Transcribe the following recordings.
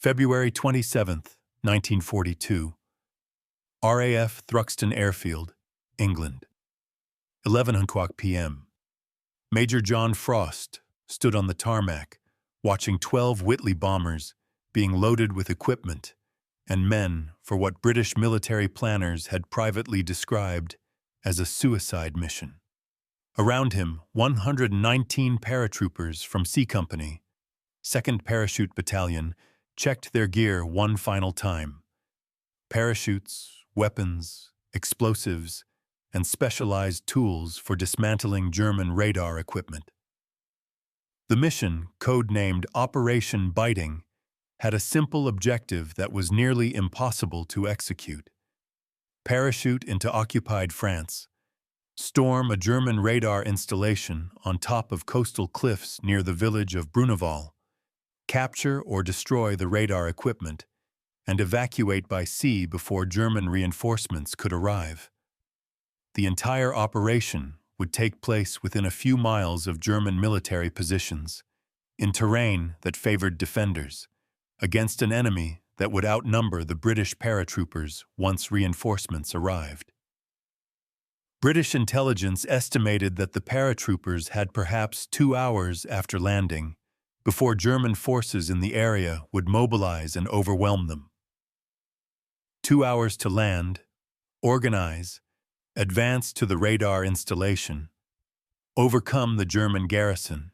February 27, 1942. RAF Thruxton Airfield, England. 11:00 p.m. Major John Frost stood on the tarmac, watching 12 Whitley bombers being loaded with equipment and men for what British military planners had privately described as a suicide mission. Around him, 119 paratroopers from C Company, 2nd Parachute Battalion, checked their gear one final time. Parachutes, weapons, explosives, and specialized tools for dismantling German radar equipment. The mission, code-named Operation Biting, had a simple objective that was nearly impossible to execute. Parachute into occupied France, storm a German radar installation on top of coastal cliffs near the village of Bruneval, capture or destroy the radar equipment, and evacuate by sea before German reinforcements could arrive. The entire operation would take place within a few miles of German military positions, in terrain that favored defenders, against an enemy that would outnumber the British paratroopers once reinforcements arrived. British intelligence estimated that the paratroopers had perhaps 2 hours after landing before German forces in the area would mobilize and overwhelm them. 2 hours to land, organize, advance to the radar installation, overcome the German garrison,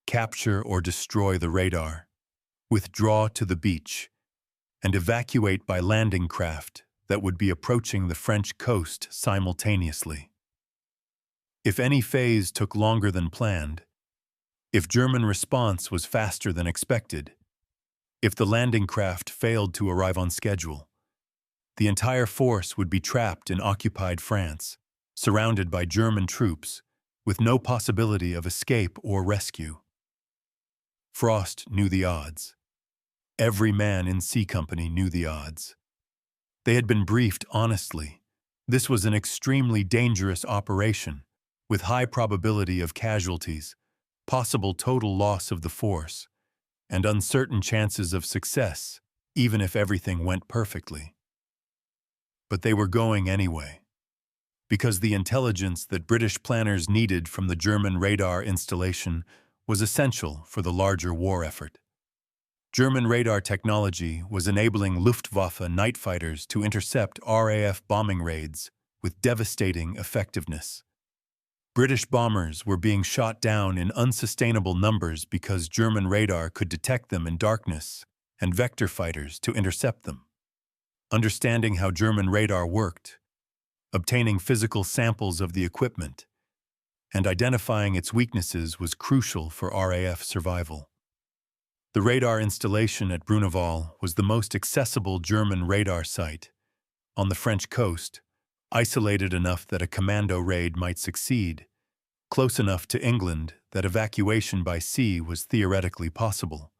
capture or destroy the radar, withdraw to the beach, and evacuate by landing craft that would be approaching the French coast simultaneously. If any phase took longer than planned, if German response was faster than expected, if the landing craft failed to arrive on schedule, the entire force would be trapped in occupied France, surrounded by German troops, with no possibility of escape or rescue. Frost knew the odds. Every man in C Company knew the odds. They had been briefed honestly. This was an extremely dangerous operation, with high probability of casualties, possible total loss of the force, and uncertain chances of success, even if everything went perfectly. But they were going anyway, because the intelligence that British planners needed from the German radar installation was essential for the larger war effort. German radar technology was enabling Luftwaffe night fighters to intercept RAF bombing raids with devastating effectiveness. British bombers were being shot down in unsustainable numbers because German radar could detect them in darkness and vector fighters to intercept them. Understanding how German radar worked, obtaining physical samples of the equipment, and identifying its weaknesses was crucial for RAF survival. The radar installation at Bruneval was the most accessible German radar site, on the French coast, isolated enough that a commando raid might succeed, close enough to England that evacuation by sea was theoretically possible.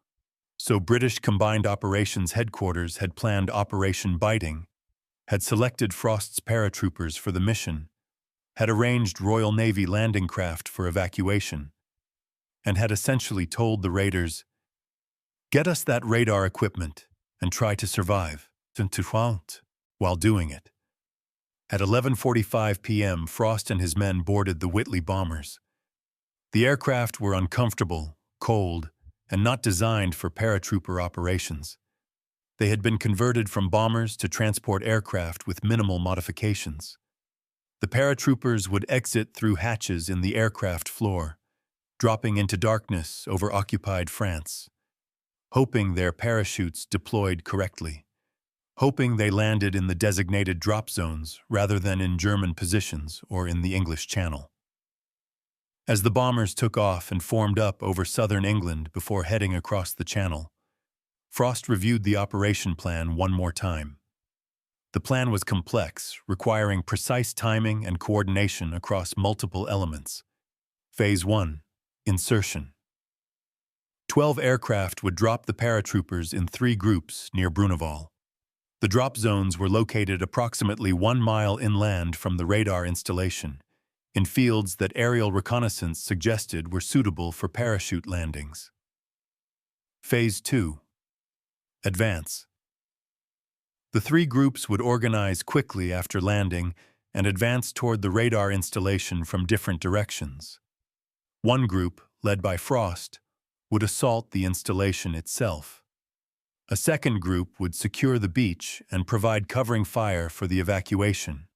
So British Combined Operations Headquarters had planned Operation Biting, had selected Frost's paratroopers for the mission, had arranged Royal Navy landing craft for evacuation, and had essentially told the raiders, "Get us that radar equipment and try to survive," while doing it. At 11:45 p.m., Frost and his men boarded the Whitley bombers. The aircraft were uncomfortable, cold, and not designed for paratrooper operations. They had been converted from bombers to transport aircraft with minimal modifications. The paratroopers would exit through hatches in the aircraft floor, dropping into darkness over occupied France, hoping their parachutes deployed correctly, hoping they landed in the designated drop zones rather than in German positions or in the English Channel. As the bombers took off and formed up over southern England before heading across the Channel, Frost reviewed the operation plan one more time. The plan was complex, requiring precise timing and coordination across multiple elements. Phase 1. Insertion. 12 aircraft would drop the paratroopers in 3 groups near Bruneval. The drop zones were located approximately 1 mile inland from the radar installation, in fields that aerial reconnaissance suggested were suitable for parachute landings. Phase 2. Advance. The three groups would organize quickly after landing and advance toward the radar installation from different directions. One group, led by Frost, would assault the installation itself. A second group would secure the beach and provide covering fire for the evacuation.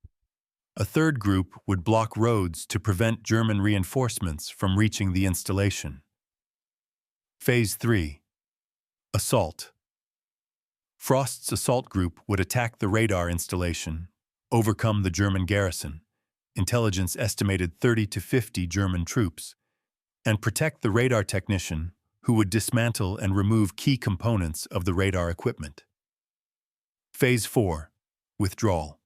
A third group would block roads to prevent German reinforcements from reaching the installation. Phase 3. Assault. Frost's assault group would attack the radar installation, overcome the German garrison, intelligence estimated 30 to 50 German troops, and protect the radar technician who would dismantle and remove key components of the radar equipment. Phase 4. Withdrawal.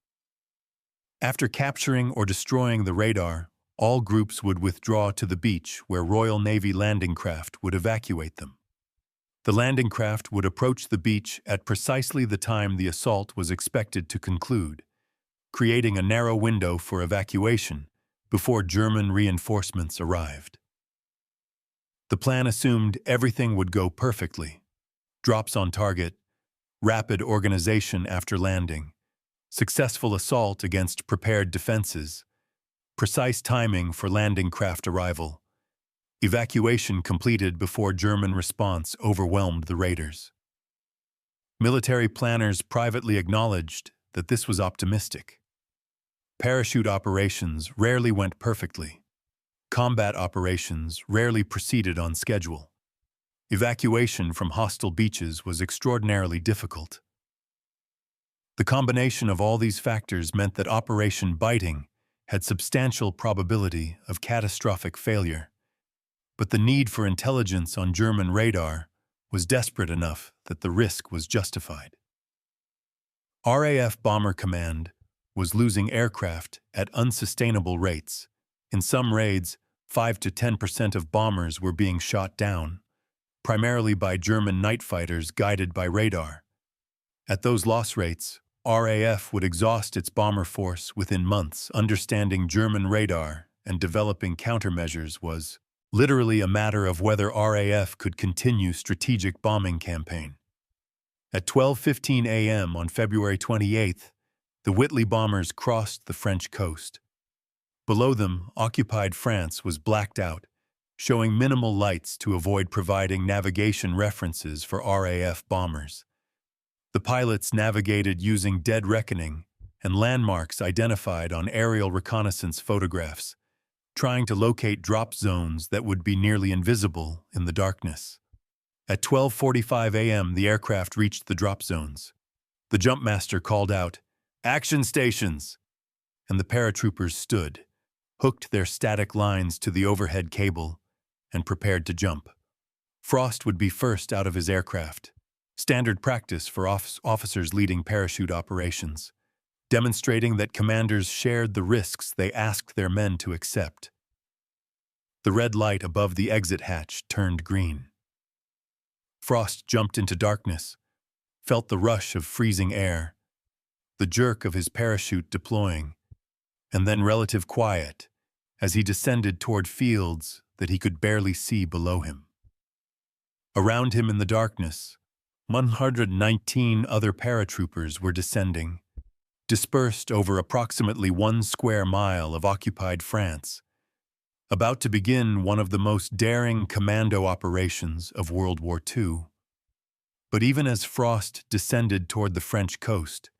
After capturing or destroying the radar, all groups would withdraw to the beach where Royal Navy landing craft would evacuate them. The landing craft would approach the beach at precisely the time the assault was expected to conclude, creating a narrow window for evacuation before German reinforcements arrived. The plan assumed everything would go perfectly: drops on target, rapid organization after landing, successful assault against prepared defenses, precise timing for landing craft arrival, evacuation completed before German response overwhelmed the raiders. Military planners privately acknowledged that this was optimistic. Parachute operations rarely went perfectly. Combat operations rarely proceeded on schedule. Evacuation from hostile beaches was extraordinarily difficult. The combination of all these factors meant that Operation Biting had substantial probability of catastrophic failure, but the need for intelligence on German radar was desperate enough that the risk was justified. RAF Bomber Command was losing aircraft at unsustainable rates. In some raids, 5 to 10% of bombers were being shot down, primarily by German night fighters guided by radar. At those loss rates, RAF would exhaust its bomber force within months. Understanding German radar and developing countermeasures was literally a matter of whether RAF could continue strategic bombing campaign. At 12:15 a.m. on February 28th, the Whitley bombers crossed the French coast. Below them, occupied France was blacked out, showing minimal lights to avoid providing navigation references for RAF bombers. The pilots navigated using dead reckoning and landmarks identified on aerial reconnaissance photographs, trying to locate drop zones that would be nearly invisible in the darkness. At 12:45 a.m., the aircraft reached the drop zones. The jumpmaster called out, "Action stations!" and the paratroopers stood, hooked their static lines to the overhead cable, and prepared to jump. Frost would be first out of his aircraft, standard practice for officers leading parachute operations, demonstrating that commanders shared the risks they asked their men to accept. The red light above the exit hatch turned green. Frost jumped into darkness, felt the rush of freezing air, the jerk of his parachute deploying, and then relative quiet as he descended toward fields that he could barely see below him. Around him in the darkness, 119 other paratroopers were descending, dispersed over approximately 1 square mile of occupied France, about to begin one of the most daring commando operations of World War II. But even as Frost descended toward the French coast,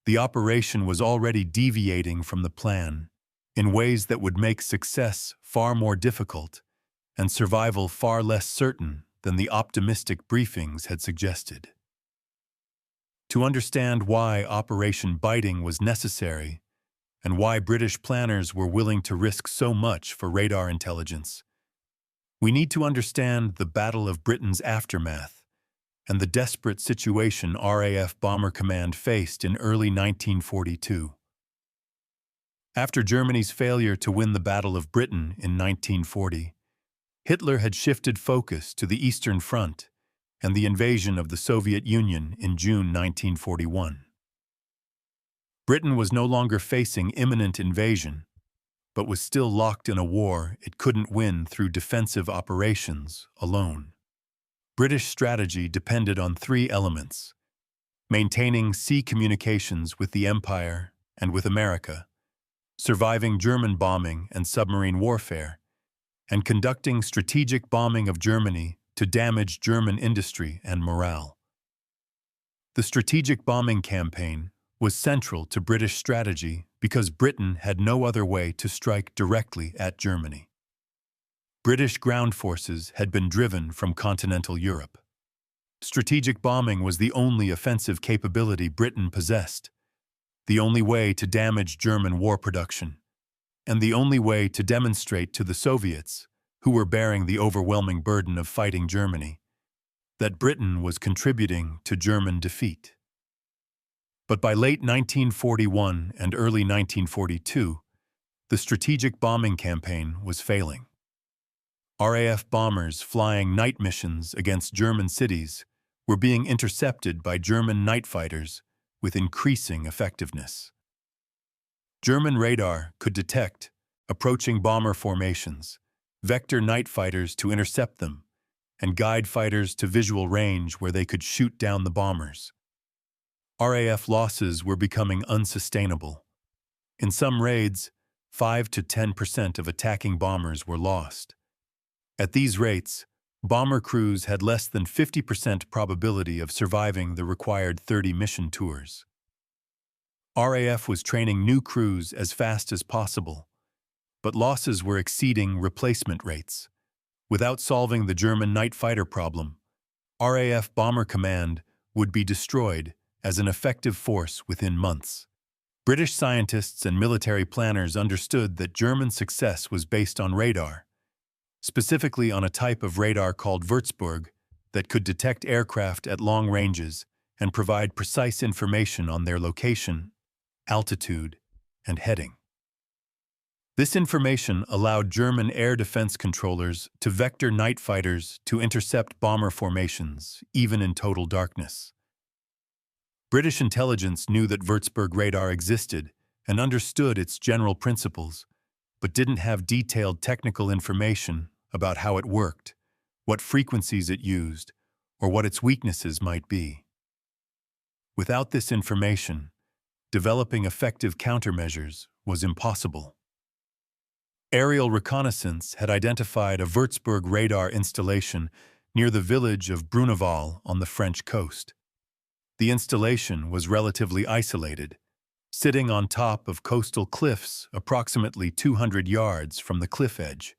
the operation was already deviating from the plan in ways that would make success far more difficult and survival far less certain than the optimistic briefings had suggested. To understand why Operation Biting was necessary and why British planners were willing to risk so much for radar intelligence, we need to understand the Battle of Britain's aftermath and the desperate situation RAF Bomber Command faced in early 1942. After Germany's failure to win the Battle of Britain in 1940, Hitler had shifted focus to the Eastern Front and the invasion of the Soviet Union in June 1941. Britain was no longer facing imminent invasion, but was still locked in a war it couldn't win through defensive operations alone. British strategy depended on three elements: maintaining sea communications with the Empire and with America, surviving German bombing and submarine warfare, and conducting strategic bombing of Germany to damage German industry and morale. The strategic bombing campaign was central to British strategy because Britain had no other way to strike directly at Germany. British ground forces had been driven from continental Europe. Strategic bombing was the only offensive capability Britain possessed, the only way to damage German war production, and the only way to demonstrate to the Soviets, who were bearing the overwhelming burden of fighting Germany, that Britain was contributing to German defeat. But by late 1941 and early 1942, the strategic bombing campaign was failing. RAF bombers flying night missions against German cities were being intercepted by German night fighters with increasing effectiveness. German radar could detect approaching bomber formations, vector night fighters to intercept them, and guide fighters to visual range where they could shoot down the bombers. RAF losses were becoming unsustainable. In some raids, 5 to 10% of attacking bombers were lost. At these rates, bomber crews had less than 50% probability of surviving the required 30 mission tours. RAF was training new crews as fast as possible, but losses were exceeding replacement rates. Without solving the German night fighter problem, RAF Bomber Command would be destroyed as an effective force within months. British scientists and military planners understood that German success was based on radar, specifically on a type of radar called Würzburg that could detect aircraft at long ranges and provide precise information on their location, altitude, and heading. This information allowed German air defense controllers to vector night fighters to intercept bomber formations, even in total darkness. British intelligence knew that Würzburg radar existed and understood its general principles, but didn't have detailed technical information about how it worked, what frequencies it used, or what its weaknesses might be. Without this information, developing effective countermeasures was impossible. Aerial reconnaissance had identified a Würzburg radar installation near the village of Bruneval on the French coast. The installation was relatively isolated, sitting on top of coastal cliffs approximately 200 yards from the cliff edge.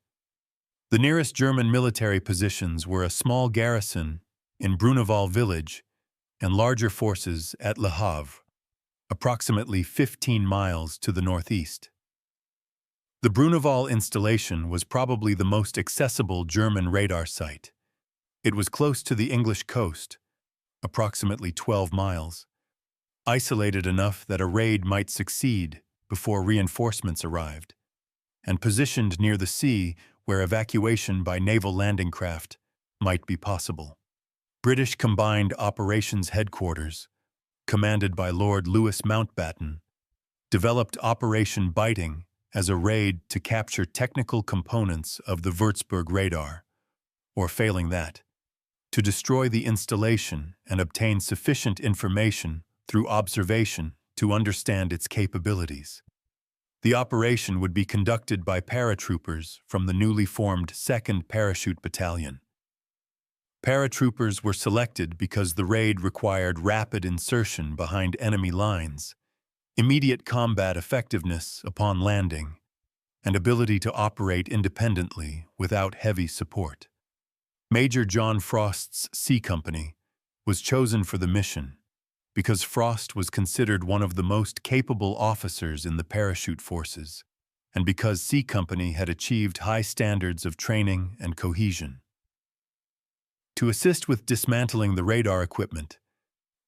The nearest German military positions were a small garrison in Bruneval village and larger forces at Le Havre, approximately 15 miles to the northeast. The Bruneval installation was probably the most accessible German radar site. It was close to the English coast, approximately 12 miles, isolated enough that a raid might succeed before reinforcements arrived, and positioned near the sea where evacuation by naval landing craft might be possible. British Combined Operations Headquarters, commanded by Lord Louis Mountbatten, developed Operation Biting as a raid to capture technical components of the Würzburg radar, or failing that, to destroy the installation and obtain sufficient information through observation to understand its capabilities. The operation would be conducted by paratroopers from the newly formed 2nd Parachute Battalion. Paratroopers were selected because the raid required rapid insertion behind enemy lines, immediate combat effectiveness upon landing, and ability to operate independently without heavy support. Major John Frost's C Company was chosen for the mission because Frost was considered one of the most capable officers in the parachute forces, and because C Company had achieved high standards of training and cohesion. To assist with dismantling the radar equipment,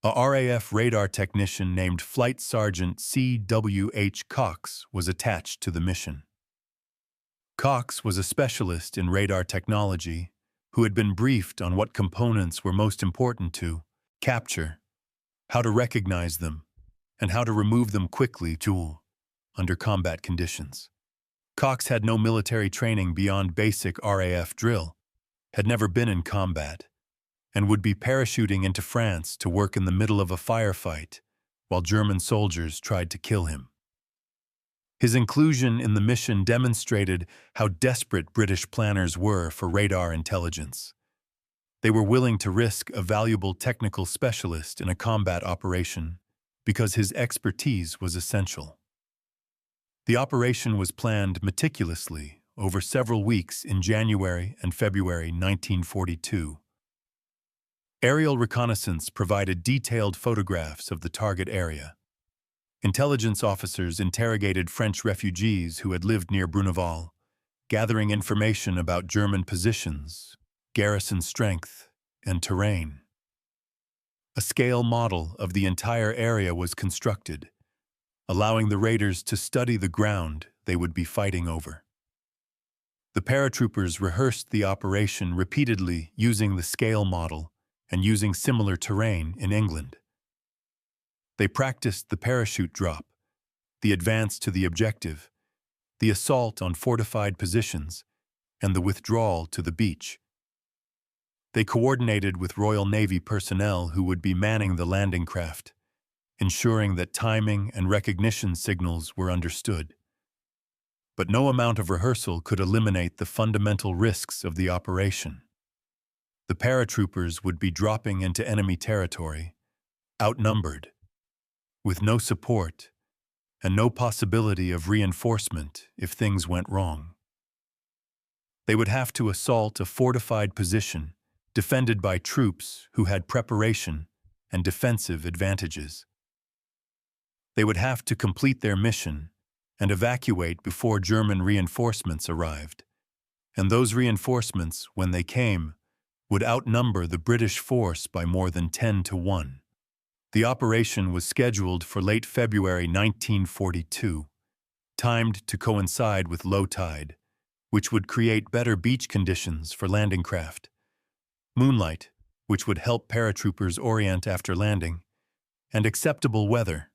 a RAF radar technician named Flight Sergeant C.W.H. Cox was attached to the mission. Cox was a specialist in radar technology who had been briefed on what components were most important to capture, how to recognize them, and how to remove them quickly under combat conditions. Cox had no military training beyond basic RAF drill, had never been in combat, and would be parachuting into France to work in the middle of a firefight while German soldiers tried to kill him. His inclusion in the mission demonstrated how desperate British planners were for radar intelligence. They were willing to risk a valuable technical specialist in a combat operation because his expertise was essential. The operation was planned meticulously over several weeks in January and February 1942. Aerial reconnaissance provided detailed photographs of the target area. Intelligence officers interrogated French refugees who had lived near Bruneval, gathering information about German positions, garrison strength, and terrain. A scale model of the entire area was constructed, allowing the raiders to study the ground they would be fighting over. The paratroopers rehearsed the operation repeatedly using the scale model and using similar terrain in England. They practiced the parachute drop, the advance to the objective, the assault on fortified positions, and the withdrawal to the beach. They coordinated with Royal Navy personnel who would be manning the landing craft, ensuring that timing and recognition signals were understood. But no amount of rehearsal could eliminate the fundamental risks of the operation. The paratroopers would be dropping into enemy territory, outnumbered, with no support and no possibility of reinforcement if things went wrong. They would have to assault a fortified position defended by troops who had preparation and defensive advantages. They would have to complete their mission and evacuate before German reinforcements arrived, and those reinforcements, when they came, would outnumber the British force by more than 10-1. The operation was scheduled for late February 1942, timed to coincide with low tide, which would create better beach conditions for landing craft, moonlight, which would help paratroopers orient after landing, and acceptable weather.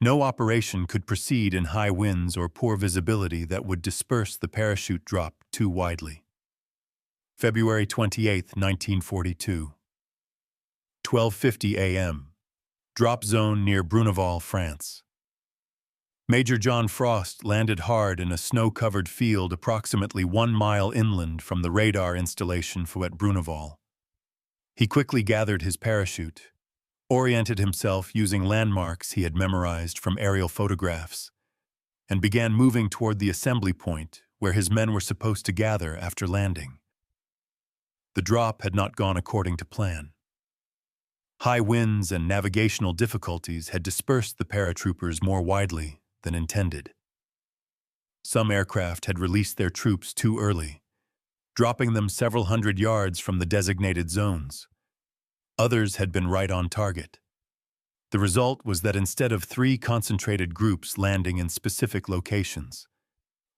No operation could proceed in high winds or poor visibility that would disperse the parachute drop too widely. February 28, 1942. 12:50 a.m. Drop zone near Bruneval, France. Major John Frost landed hard in a snow-covered field approximately 1 mile inland from the radar installation at Bruneval. He quickly gathered his parachute, oriented himself using landmarks he had memorized from aerial photographs, and began moving toward the assembly point where his men were supposed to gather after landing. The drop had not gone according to plan. High winds and navigational difficulties had dispersed the paratroopers more widely than intended. Some aircraft had released their troops too early, dropping them several hundred yards from the designated zones. Others had been right on target. The result was that instead of 3 concentrated groups landing in specific locations,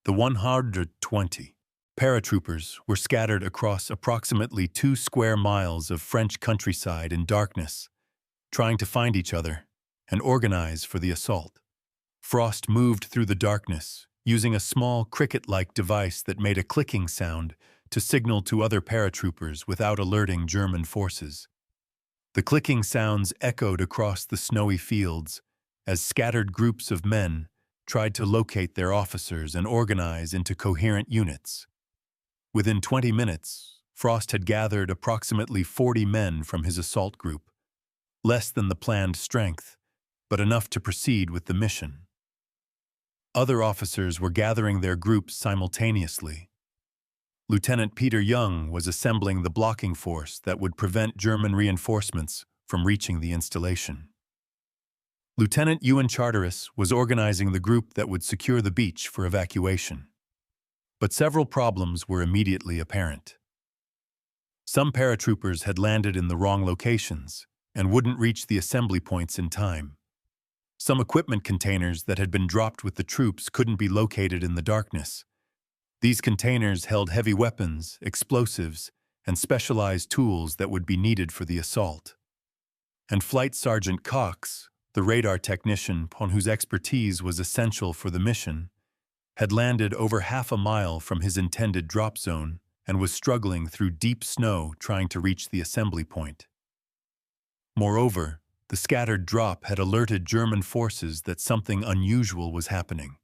the 120 paratroopers were scattered across approximately 2 square miles of French countryside in darkness, trying to find each other and organize for the assault. Frost moved through the darkness, using a small cricket-like device that made a clicking sound to signal to other paratroopers without alerting German forces. The clicking sounds echoed across the snowy fields as scattered groups of men tried to locate their officers and organize into coherent units. Within 20 minutes, Frost had gathered approximately 40 men from his assault group, less than the planned strength, but enough to proceed with the mission. Other officers were gathering their groups simultaneously. Lieutenant Peter Young was assembling the blocking force that would prevent German reinforcements from reaching the installation. Lieutenant Ewan Charteris was organizing the group that would secure the beach for evacuation. But several problems were immediately apparent. Some paratroopers had landed in the wrong locations and wouldn't reach the assembly points in time. Some equipment containers that had been dropped with the troops couldn't be located in the darkness. These containers held heavy weapons, explosives, and specialized tools that would be needed for the assault. And Flight Sergeant Cox, the radar technician on whose expertise was essential for the mission, had landed over half a mile from his intended drop zone and was struggling through deep snow trying to reach the assembly point. Moreover, the scattered drop had alerted German forces that something unusual was happening.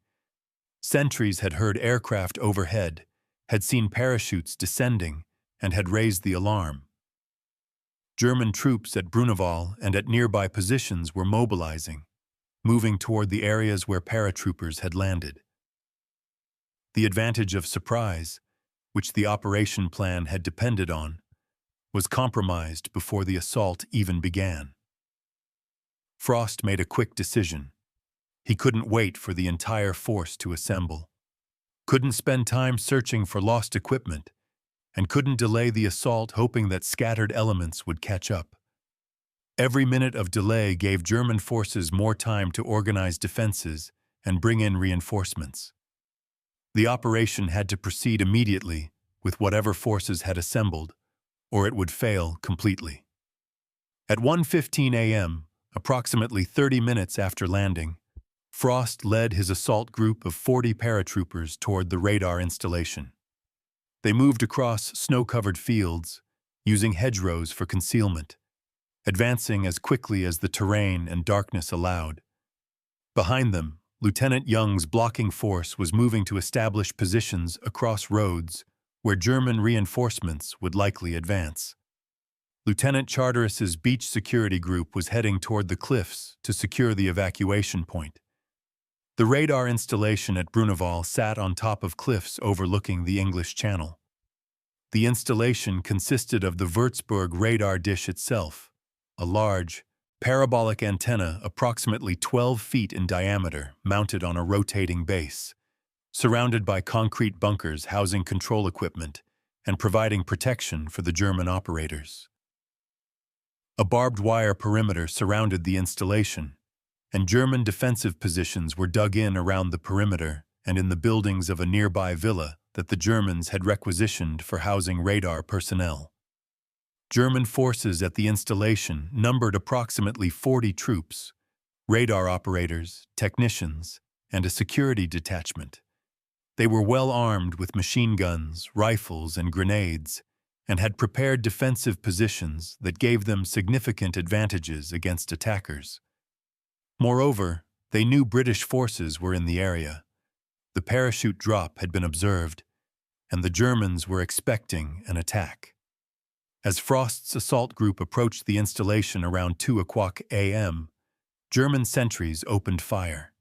Sentries had heard aircraft overhead, had seen parachutes descending, and had raised the alarm. German troops at Bruneval and at nearby positions were mobilizing, moving toward the areas where paratroopers had landed. The advantage of surprise, which the operation plan had depended on, was compromised before the assault even began. Frost made a quick decision. He couldn't wait for the entire force to assemble, couldn't spend time searching for lost equipment, and couldn't delay the assault hoping that scattered elements would catch up. Every minute of delay gave German forces more time to organize defenses and bring in reinforcements. The operation had to proceed immediately with whatever forces had assembled, or it would fail completely. At 1:15 a.m., approximately 30 minutes after landing, Frost led his assault group of 40 paratroopers toward the radar installation. They moved across snow-covered fields, using hedgerows for concealment, advancing as quickly as the terrain and darkness allowed. Behind them, Lieutenant Young's blocking force was moving to establish positions across roads where German reinforcements would likely advance. Lieutenant Charteris's beach security group was heading toward the cliffs to secure the evacuation point. The radar installation at Bruneval sat on top of cliffs overlooking the English Channel. The installation consisted of the Würzburg radar dish itself, a large, parabolic antenna approximately 12 feet in diameter mounted on a rotating base, surrounded by concrete bunkers housing control equipment and providing protection for the German operators. A barbed wire perimeter surrounded the installation, and German defensive positions were dug in around the perimeter and in the buildings of a nearby villa that the Germans had requisitioned for housing radar personnel. German forces at the installation numbered approximately 40 troops, radar operators, technicians, and a security detachment. They were well armed with machine guns, rifles, and grenades, and had prepared defensive positions that gave them significant advantages against attackers. Moreover, they knew British forces were in the area. The parachute drop had been observed, and the Germans were expecting an attack. As Frost's assault group approached the installation around 2:00 a.m., German sentries opened fire.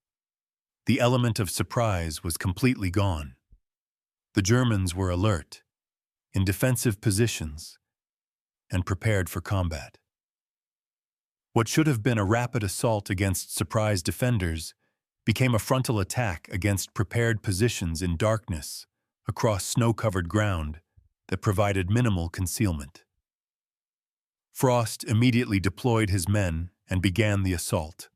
The element of surprise was completely gone. The Germans were alert, in defensive positions, and prepared for combat. What should have been a rapid assault against surprise defenders became a frontal attack against prepared positions in darkness across snow-covered ground that provided minimal concealment. Frost immediately deployed his men and began the assault.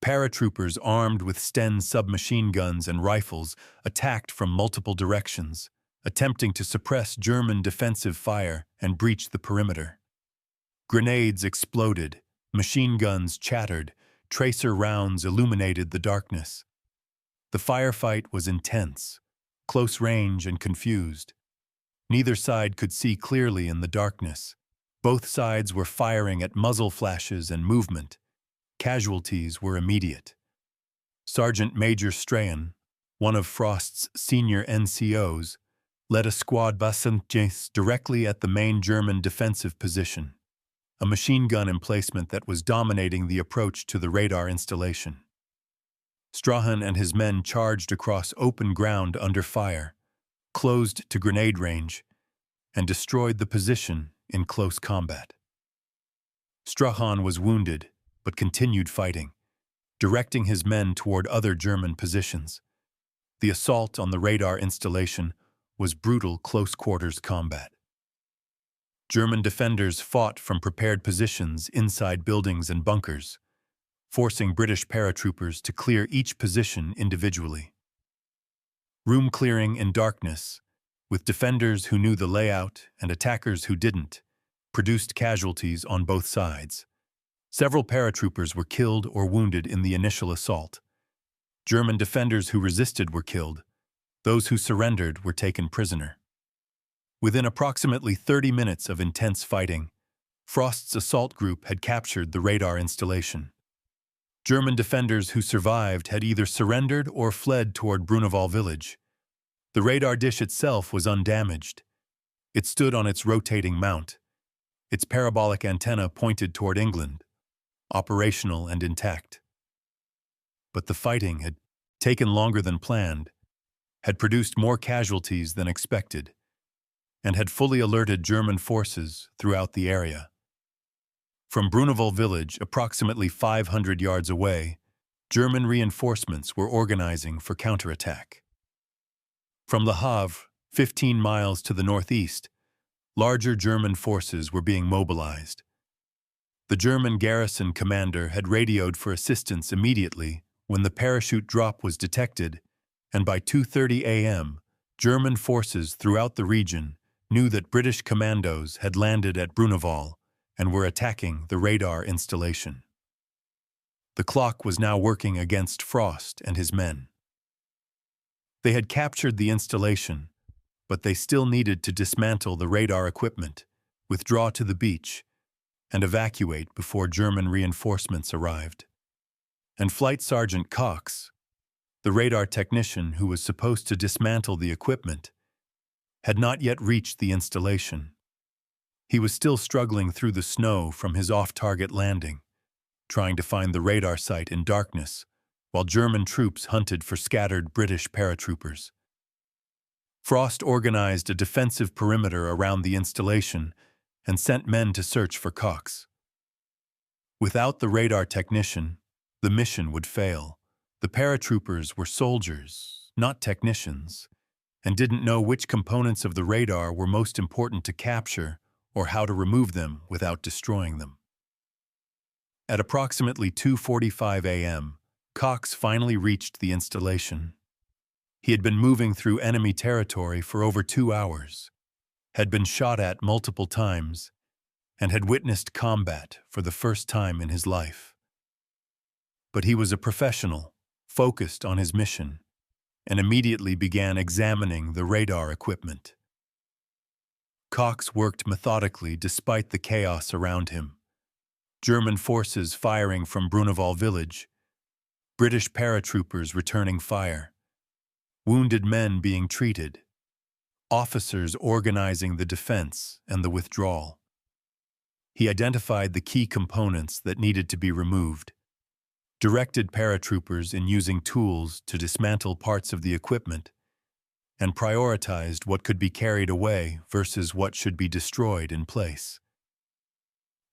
Paratroopers armed with Sten submachine guns and rifles attacked from multiple directions, attempting to suppress German defensive fire and breach the perimeter. Grenades exploded, machine guns chattered, tracer rounds illuminated the darkness. The firefight was intense, close range and confused. Neither side could see clearly in the darkness. Both sides were firing at muzzle flashes and movement. Casualties were immediate. Sergeant Major Strahan, one of Frost's senior NCOs, led a squad bassinges directly at the main German defensive position, a machine gun emplacement that was dominating the approach to the radar installation. Strahan and his men charged across open ground under fire, closed to grenade range, and destroyed the position in close combat. Strahan was wounded, but continued fighting, directing his men toward other German positions. The assault on the radar installation was brutal close-quarters combat. German defenders fought from prepared positions inside buildings and bunkers, forcing British paratroopers to clear each position individually. Room clearing in darkness, with defenders who knew the layout and attackers who didn't, produced casualties on both sides. Several paratroopers were killed or wounded in the initial assault. German defenders who resisted were killed. Those who surrendered were taken prisoner. Within approximately 30 minutes of intense fighting, Frost's assault group had captured the radar installation. German defenders who survived had either surrendered or fled toward Bruneval village. The radar dish itself was undamaged. It stood on its rotating mount, its parabolic antenna pointed toward England, operational and intact. But the fighting had taken longer than planned, had produced more casualties than expected, and had fully alerted German forces throughout the area. From Bruneval village, approximately 500 yards away, German reinforcements were organizing for counterattack. From Le Havre, 15 miles to the northeast, larger German forces were being mobilized. The German garrison commander had radioed for assistance immediately when the parachute drop was detected, and by 2:30 a.m., German forces throughout the region knew that British commandos had landed at Bruneval and were attacking the radar installation. The clock was now working against Frost and his men. They had captured the installation, but they still needed to dismantle the radar equipment, withdraw to the beach, and evacuate before German reinforcements arrived. And Flight Sergeant Cox, the radar technician who was supposed to dismantle the equipment, had not yet reached the installation. He was still struggling through the snow from his off-target landing, trying to find the radar site in darkness, while German troops hunted for scattered British paratroopers. Frost organized a defensive perimeter around the installation and sent men to search for Cox. Without the radar technician, the mission would fail. The paratroopers were soldiers, not technicians, and didn't know which components of the radar were most important to capture or how to remove them without destroying them. At approximately 2:45 a.m., Cox finally reached the installation. He had been moving through enemy territory for over 2 hours, had been shot at multiple times, and had witnessed combat for the first time in his life. But he was a professional, focused on his mission, and immediately began examining the radar equipment. Cox worked methodically despite the chaos around him. German forces firing from Bruneval village, British paratroopers returning fire, wounded men being treated, officers organizing the defense and the withdrawal. He identified the key components that needed to be removed, directed paratroopers in using tools to dismantle parts of the equipment, and prioritized what could be carried away versus what should be destroyed in place.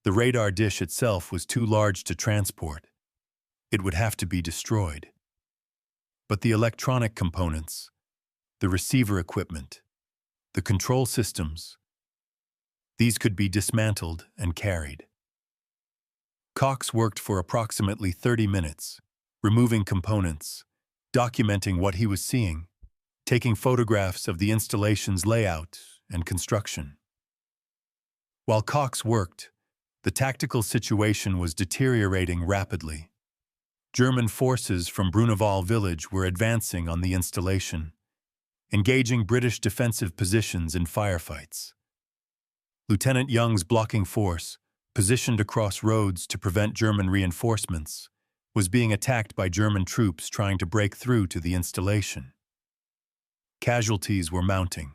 The radar dish itself was too large to transport. It would have to be destroyed. But the electronic components, the receiver equipment, the control systems, these could be dismantled and carried. Cox worked for approximately 30 minutes, removing components, documenting what he was seeing, taking photographs of the installation's layout and construction. While Cox worked, the tactical situation was deteriorating rapidly. German forces from Bruneval village were advancing on the installation, engaging British defensive positions in firefights. Lieutenant Young's blocking force, positioned across roads to prevent German reinforcements, was being attacked by German troops trying to break through to the installation. Casualties were mounting.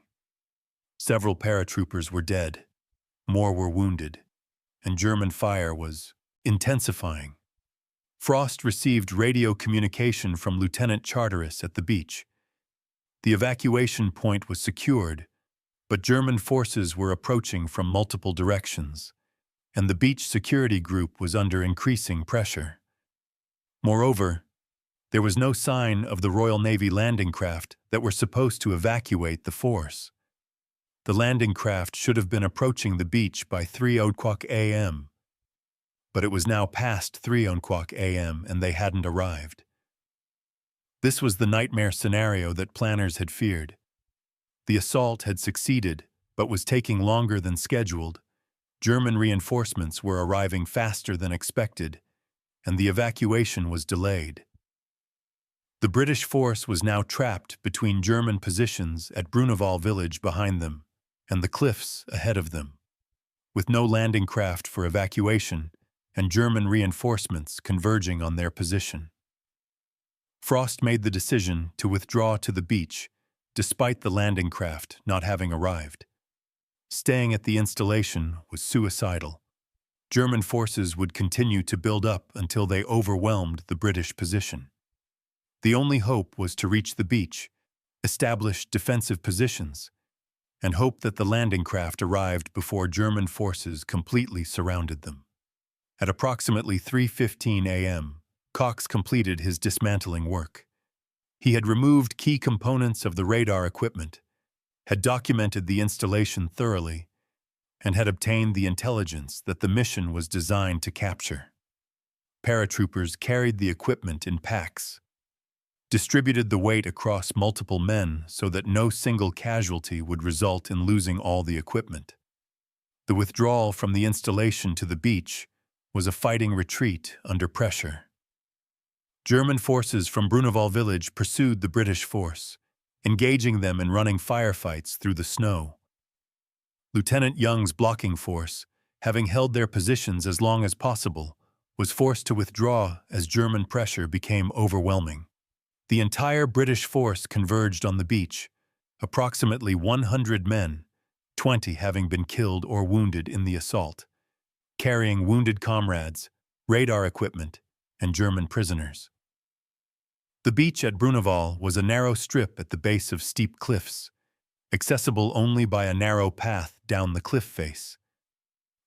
Several paratroopers were dead, more were wounded, and German fire was intensifying. Frost received radio communication from Lieutenant Charteris at the beach. The evacuation point was secured, but German forces were approaching from multiple directions, and the beach security group was under increasing pressure. Moreover, there was no sign of the Royal Navy landing craft that were supposed to evacuate the force. The landing craft should have been approaching the beach by 3:00 a.m., but it was now past 3:00 a.m. and they hadn't arrived. This was the nightmare scenario that planners had feared. The assault had succeeded, but was taking longer than scheduled. German reinforcements were arriving faster than expected, and the evacuation was delayed. The British force was now trapped between German positions at Bruneval village behind them and the cliffs ahead of them, with no landing craft for evacuation and German reinforcements converging on their position. Frost made the decision to withdraw to the beach, despite the landing craft not having arrived. Staying at the installation was suicidal. German forces would continue to build up until they overwhelmed the British position. The only hope was to reach the beach, establish defensive positions, and hope that the landing craft arrived before German forces completely surrounded them. At approximately 3:15 a.m., Cox completed his dismantling work. He had removed key components of the radar equipment, had documented the installation thoroughly, and had obtained the intelligence that the mission was designed to capture. Paratroopers carried the equipment in packs, distributed the weight across multiple men so that no single casualty would result in losing all the equipment. The withdrawal from the installation to the beach was a fighting retreat under pressure. German forces from Bruneval village pursued the British force, engaging them in running firefights through the snow. Lieutenant Young's blocking force, having held their positions as long as possible, was forced to withdraw as German pressure became overwhelming. The entire British force converged on the beach, approximately 100 men, 20 having been killed or wounded in the assault, carrying wounded comrades, radar equipment, and German prisoners. The beach at Bruneval was a narrow strip at the base of steep cliffs, accessible only by a narrow path down the cliff face.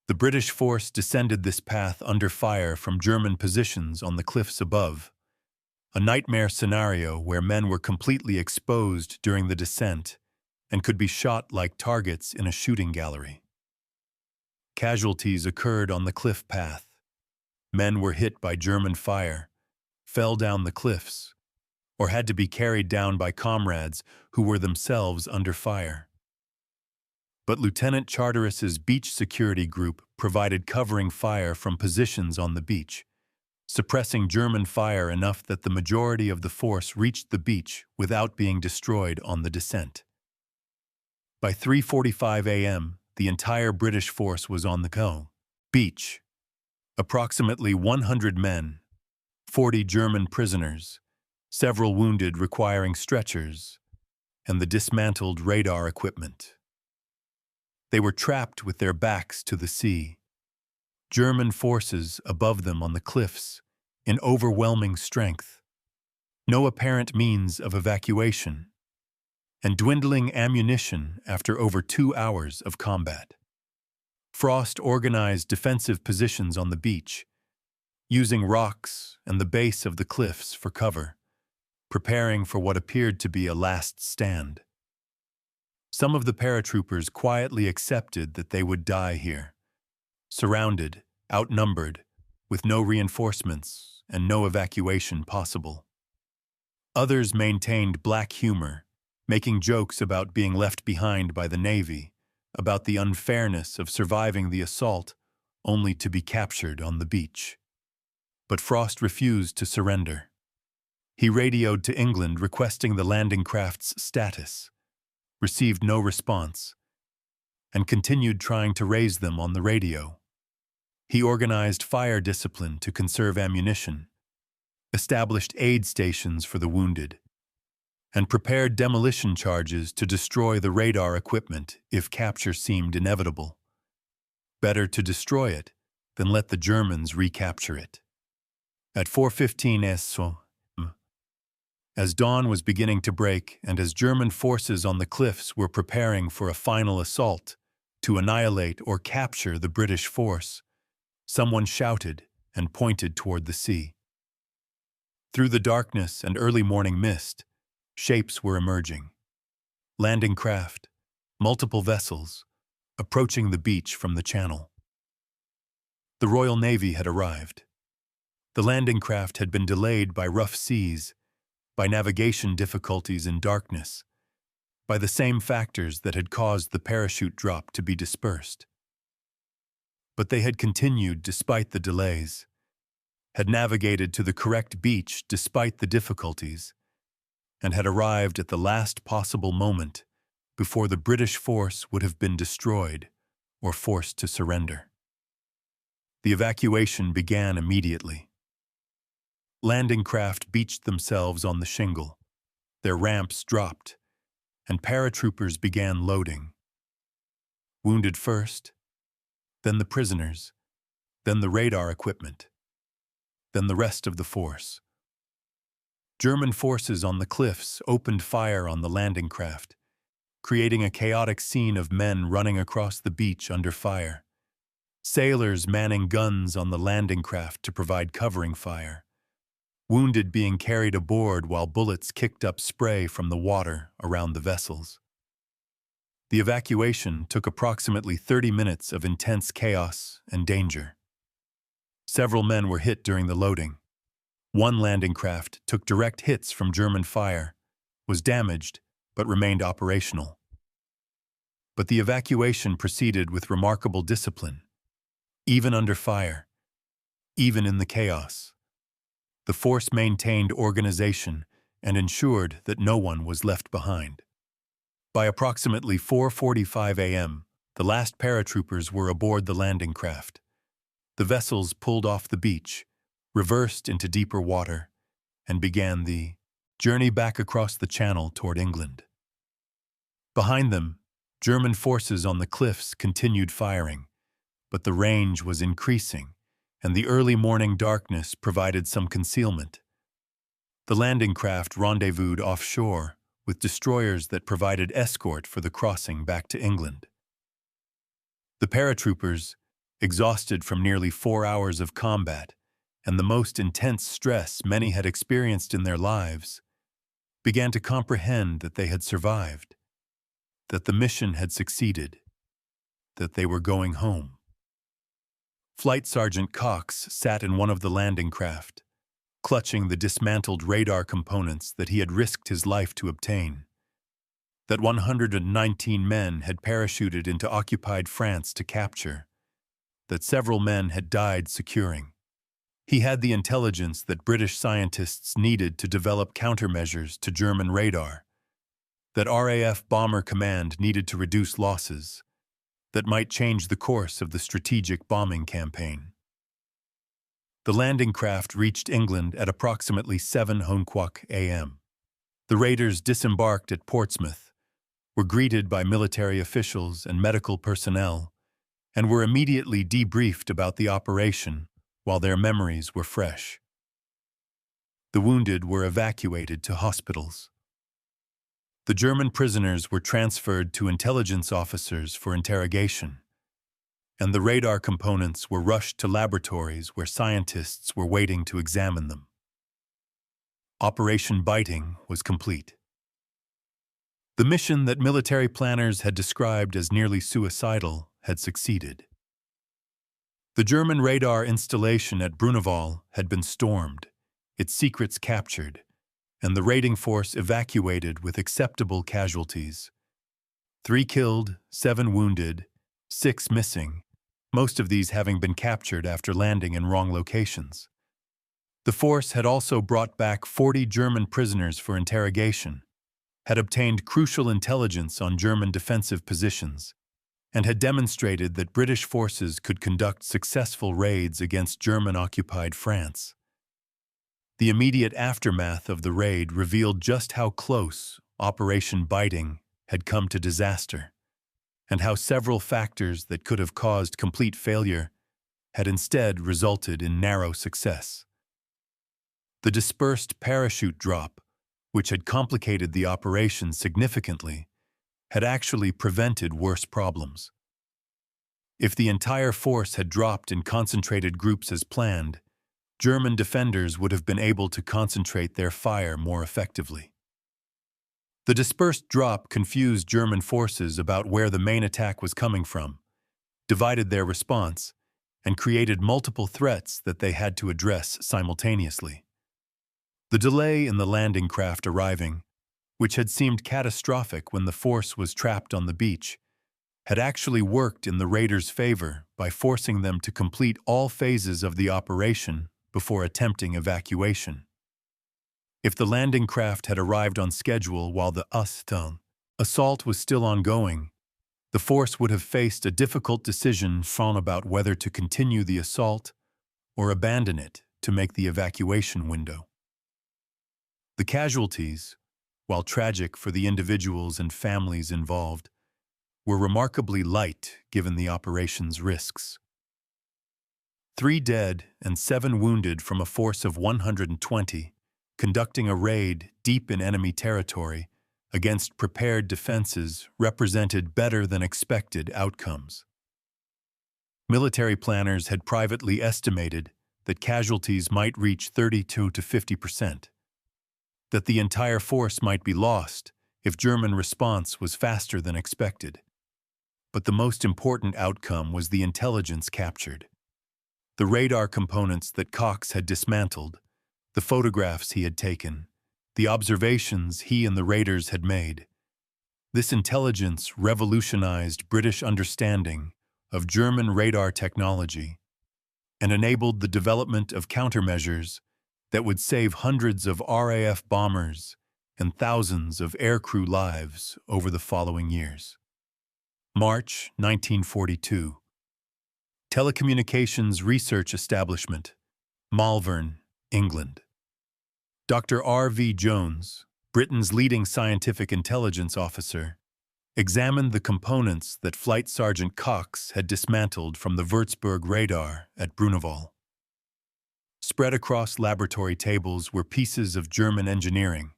The British force descended this path under fire from German positions on the cliffs above, a nightmare scenario where men were completely exposed during the descent and could be shot like targets in a shooting gallery. Casualties occurred on the cliff path. Men were hit by German fire, fell down the cliffs, or had to be carried down by comrades who were themselves under fire. But Lieutenant Charteris's beach security group provided covering fire from positions on the beach, suppressing German fire enough that the majority of the force reached the beach without being destroyed on the descent. By 3:45 a.m., the entire British force was on the beach. Approximately 100 men, 40 German prisoners, several wounded requiring stretchers, and the dismantled radar equipment. They were trapped with their backs to the sea. German forces above them on the cliffs, in overwhelming strength. No apparent means of evacuation, and dwindling ammunition after over 2 hours of combat. Frost organized defensive positions on the beach, using rocks and the base of the cliffs for cover, preparing for what appeared to be a last stand. Some of the paratroopers quietly accepted that they would die here, surrounded, outnumbered, with no reinforcements and no evacuation possible. Others maintained black humor, making jokes about being left behind by the Navy, about the unfairness of surviving the assault only to be captured on the beach. But Frost refused to surrender. He radioed to England requesting the landing craft's status, received no response, and continued trying to raise them on the radio. He organized fire discipline to conserve ammunition, established aid stations for the wounded, and prepared demolition charges to destroy the radar equipment if capture seemed inevitable. Better to destroy it than let the Germans recapture it. At 4:15 a.m., as dawn was beginning to break and as German forces on the cliffs were preparing for a final assault to annihilate or capture the British force, someone shouted and pointed toward the sea. Through the darkness and early morning mist, shapes were emerging. Landing craft, multiple vessels, approaching the beach from the channel. The Royal Navy had arrived. The landing craft had been delayed by rough seas, by navigation difficulties in darkness, by the same factors that had caused the parachute drop to be dispersed. But they had continued despite the delays, had navigated to the correct beach despite the difficulties, and had arrived at the last possible moment before the British force would have been destroyed or forced to surrender. The evacuation began immediately. Landing craft beached themselves on the shingle. Their ramps dropped, and paratroopers began loading. Wounded first, then the prisoners, then the radar equipment, then the rest of the force. German forces on the cliffs opened fire on the landing craft, creating a chaotic scene of men running across the beach under fire. Sailors manning guns on the landing craft to provide covering fire. Wounded being carried aboard while bullets kicked up spray from the water around the vessels. The evacuation took approximately 30 minutes of intense chaos and danger. Several men were hit during the loading. One landing craft took direct hits from German fire, was damaged, but remained operational. But the evacuation proceeded with remarkable discipline, even under fire, even in the chaos. The force maintained organization and ensured that no one was left behind. By approximately 4:45 a.m., the last paratroopers were aboard the landing craft. The vessels pulled off the beach, reversed into deeper water, and began the journey back across the channel toward England. Behind them, German forces on the cliffs continued firing, but the range was increasing, and the early morning darkness provided some concealment. The landing craft rendezvoused offshore with destroyers that provided escort for the crossing back to England. The paratroopers, exhausted from nearly 4 hours of combat and the most intense stress many had experienced in their lives, began to comprehend that they had survived, that the mission had succeeded, that they were going home. Flight Sergeant Cox sat in one of the landing craft, clutching the dismantled radar components that he had risked his life to obtain. That 119 men had parachuted into occupied France to capture, that several men had died securing. He had the intelligence that British scientists needed to develop countermeasures to German radar, that RAF Bomber Command needed to reduce losses, that might change the course of the strategic bombing campaign. The landing craft reached England at approximately 7 a.m. The raiders disembarked at Portsmouth, were greeted by military officials and medical personnel, and were immediately debriefed about the operation while their memories were fresh. The wounded were evacuated to hospitals. The German prisoners were transferred to intelligence officers for interrogation, and the radar components were rushed to laboratories where scientists were waiting to examine them. Operation Biting was complete. The mission that military planners had described as nearly suicidal had succeeded. The German radar installation at Bruneval had been stormed, its secrets captured, and the raiding force evacuated with acceptable casualties. 3 killed, 7 wounded, 6 missing, most of these having been captured after landing in wrong locations. The force had also brought back 40 German prisoners for interrogation, had obtained crucial intelligence on German defensive positions, and had demonstrated that British forces could conduct successful raids against German-occupied France. The immediate aftermath of the raid revealed just how close Operation Biting had come to disaster, and how several factors that could have caused complete failure had instead resulted in narrow success. The dispersed parachute drop, which had complicated the operation significantly, had actually prevented worse problems. If the entire force had dropped in concentrated groups as planned, German defenders would have been able to concentrate their fire more effectively. The dispersed drop confused German forces about where the main attack was coming from, divided their response, and created multiple threats that they had to address simultaneously. The delay in the landing craft arriving, which had seemed catastrophic when the force was trapped on the beach, had actually worked in the raiders' favor by forcing them to complete all phases of the operation before attempting evacuation. If the landing craft had arrived on schedule while the Austung Assault was still ongoing. The force would have faced a difficult decision about whether to continue the assault or abandon it to make the evacuation window. The casualties, while tragic for the individuals and families involved, were remarkably light given the operation's risks. 3 dead and 7 wounded from a force of 120, conducting a raid deep in enemy territory against prepared defenses represented better than expected outcomes. Military planners had privately estimated that casualties might reach 32 to 50%, that the entire force might be lost if German response was faster than expected. But the most important outcome was the intelligence captured. The radar components that Cox had dismantled, the photographs he had taken, the observations he and the raiders had made. This intelligence revolutionized British understanding of German radar technology and enabled the development of countermeasures that would save hundreds of RAF bombers and thousands of aircrew lives over the following years. March 1942. Telecommunications Research Establishment, Malvern, England. Dr. R.V. Jones, Britain's leading scientific intelligence officer, examined the components that Flight Sergeant Cox had dismantled from the Würzburg radar at Bruneval. Spread across laboratory tables were pieces of German engineering,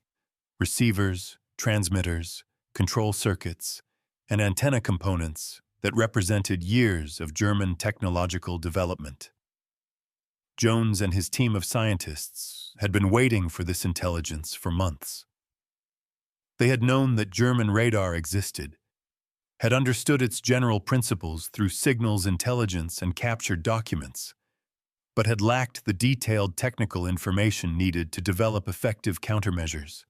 receivers, transmitters, control circuits, and antenna components that represented years of German technological development. Jones and his team of scientists had been waiting for this intelligence for months. They had known that German radar existed, had understood its general principles through signals intelligence and captured documents, but had lacked the detailed technical information needed to develop effective countermeasures.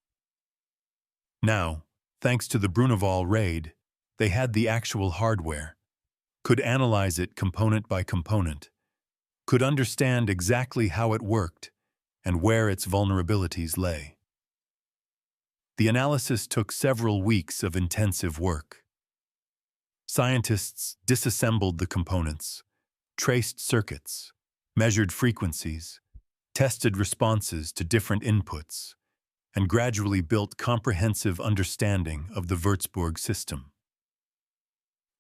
Now, thanks to the Bruneval raid, they had the actual hardware, could analyze it component by component, could understand exactly how it worked and where its vulnerabilities lay. The analysis took several weeks of intensive work. Scientists disassembled the components, traced circuits, measured frequencies, tested responses to different inputs, and gradually built comprehensive understanding of the Würzburg system.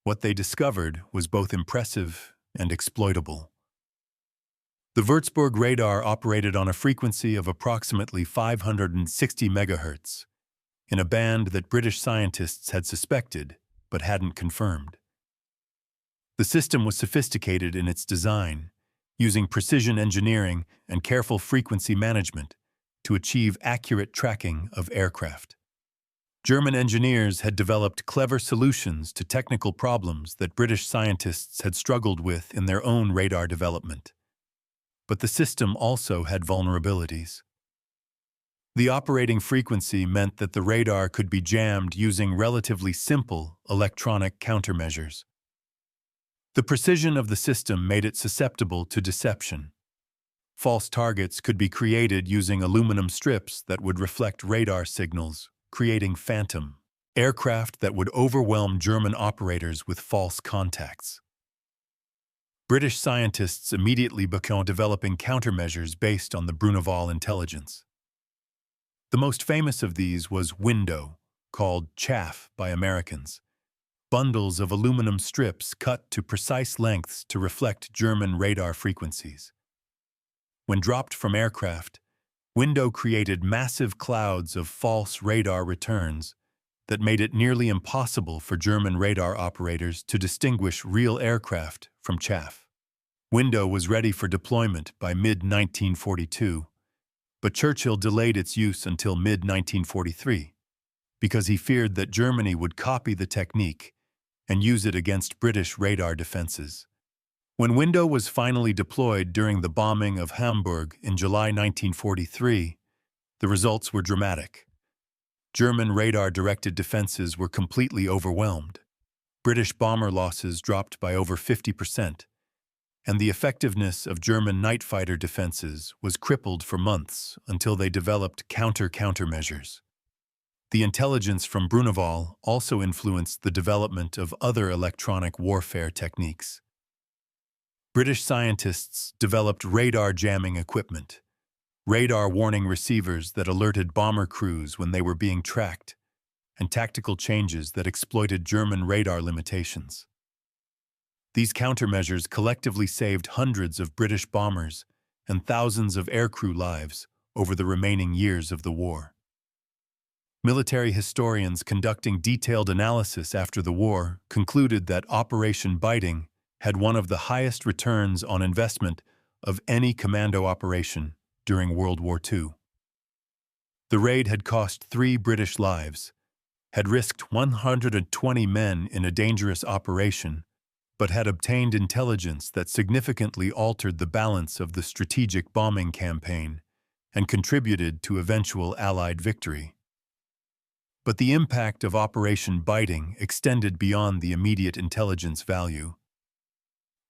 What they discovered was both impressive and exploitable. The Würzburg radar operated on a frequency of approximately 560 MHz, in a band that British scientists had suspected but hadn't confirmed. The system was sophisticated in its design, using precision engineering and careful frequency management to achieve accurate tracking of aircraft. German engineers had developed clever solutions to technical problems that British scientists had struggled with in their own radar development. But the system also had vulnerabilities. The operating frequency meant that the radar could be jammed using relatively simple electronic countermeasures. The precision of the system made it susceptible to deception. False targets could be created using aluminum strips that would reflect radar signals, creating phantom aircraft that would overwhelm German operators with false contacts. British scientists immediately began developing countermeasures based on the Bruneval intelligence. The most famous of these was window, called chaff by Americans, bundles of aluminum strips cut to precise lengths to reflect German radar frequencies. When dropped from aircraft, window created massive clouds of false radar returns that made it nearly impossible for German radar operators to distinguish real aircraft from chaff. Window was ready for deployment by mid-1942, but Churchill delayed its use until mid-1943 because he feared that Germany would copy the technique and use it against British radar defenses. When window was finally deployed during the bombing of Hamburg in July 1943, the results were dramatic. German radar-directed defenses were completely overwhelmed. British bomber losses dropped by over 50%, and the effectiveness of German night fighter defenses was crippled for months until they developed countermeasures. The intelligence from Bruneval also influenced the development of other electronic warfare techniques. British scientists developed radar jamming equipment, radar warning receivers that alerted bomber crews when they were being tracked, and tactical changes that exploited German radar limitations. These countermeasures collectively saved hundreds of British bombers and thousands of aircrew lives over the remaining years of the war. Military historians conducting detailed analysis after the war concluded that Operation Biting had one of the highest returns on investment of any commando operation during World War II. The raid had cost 3 British lives, had risked 120 men in a dangerous operation, but had obtained intelligence that significantly altered the balance of the strategic bombing campaign and contributed to eventual Allied victory. But the impact of Operation Biting extended beyond the immediate intelligence value.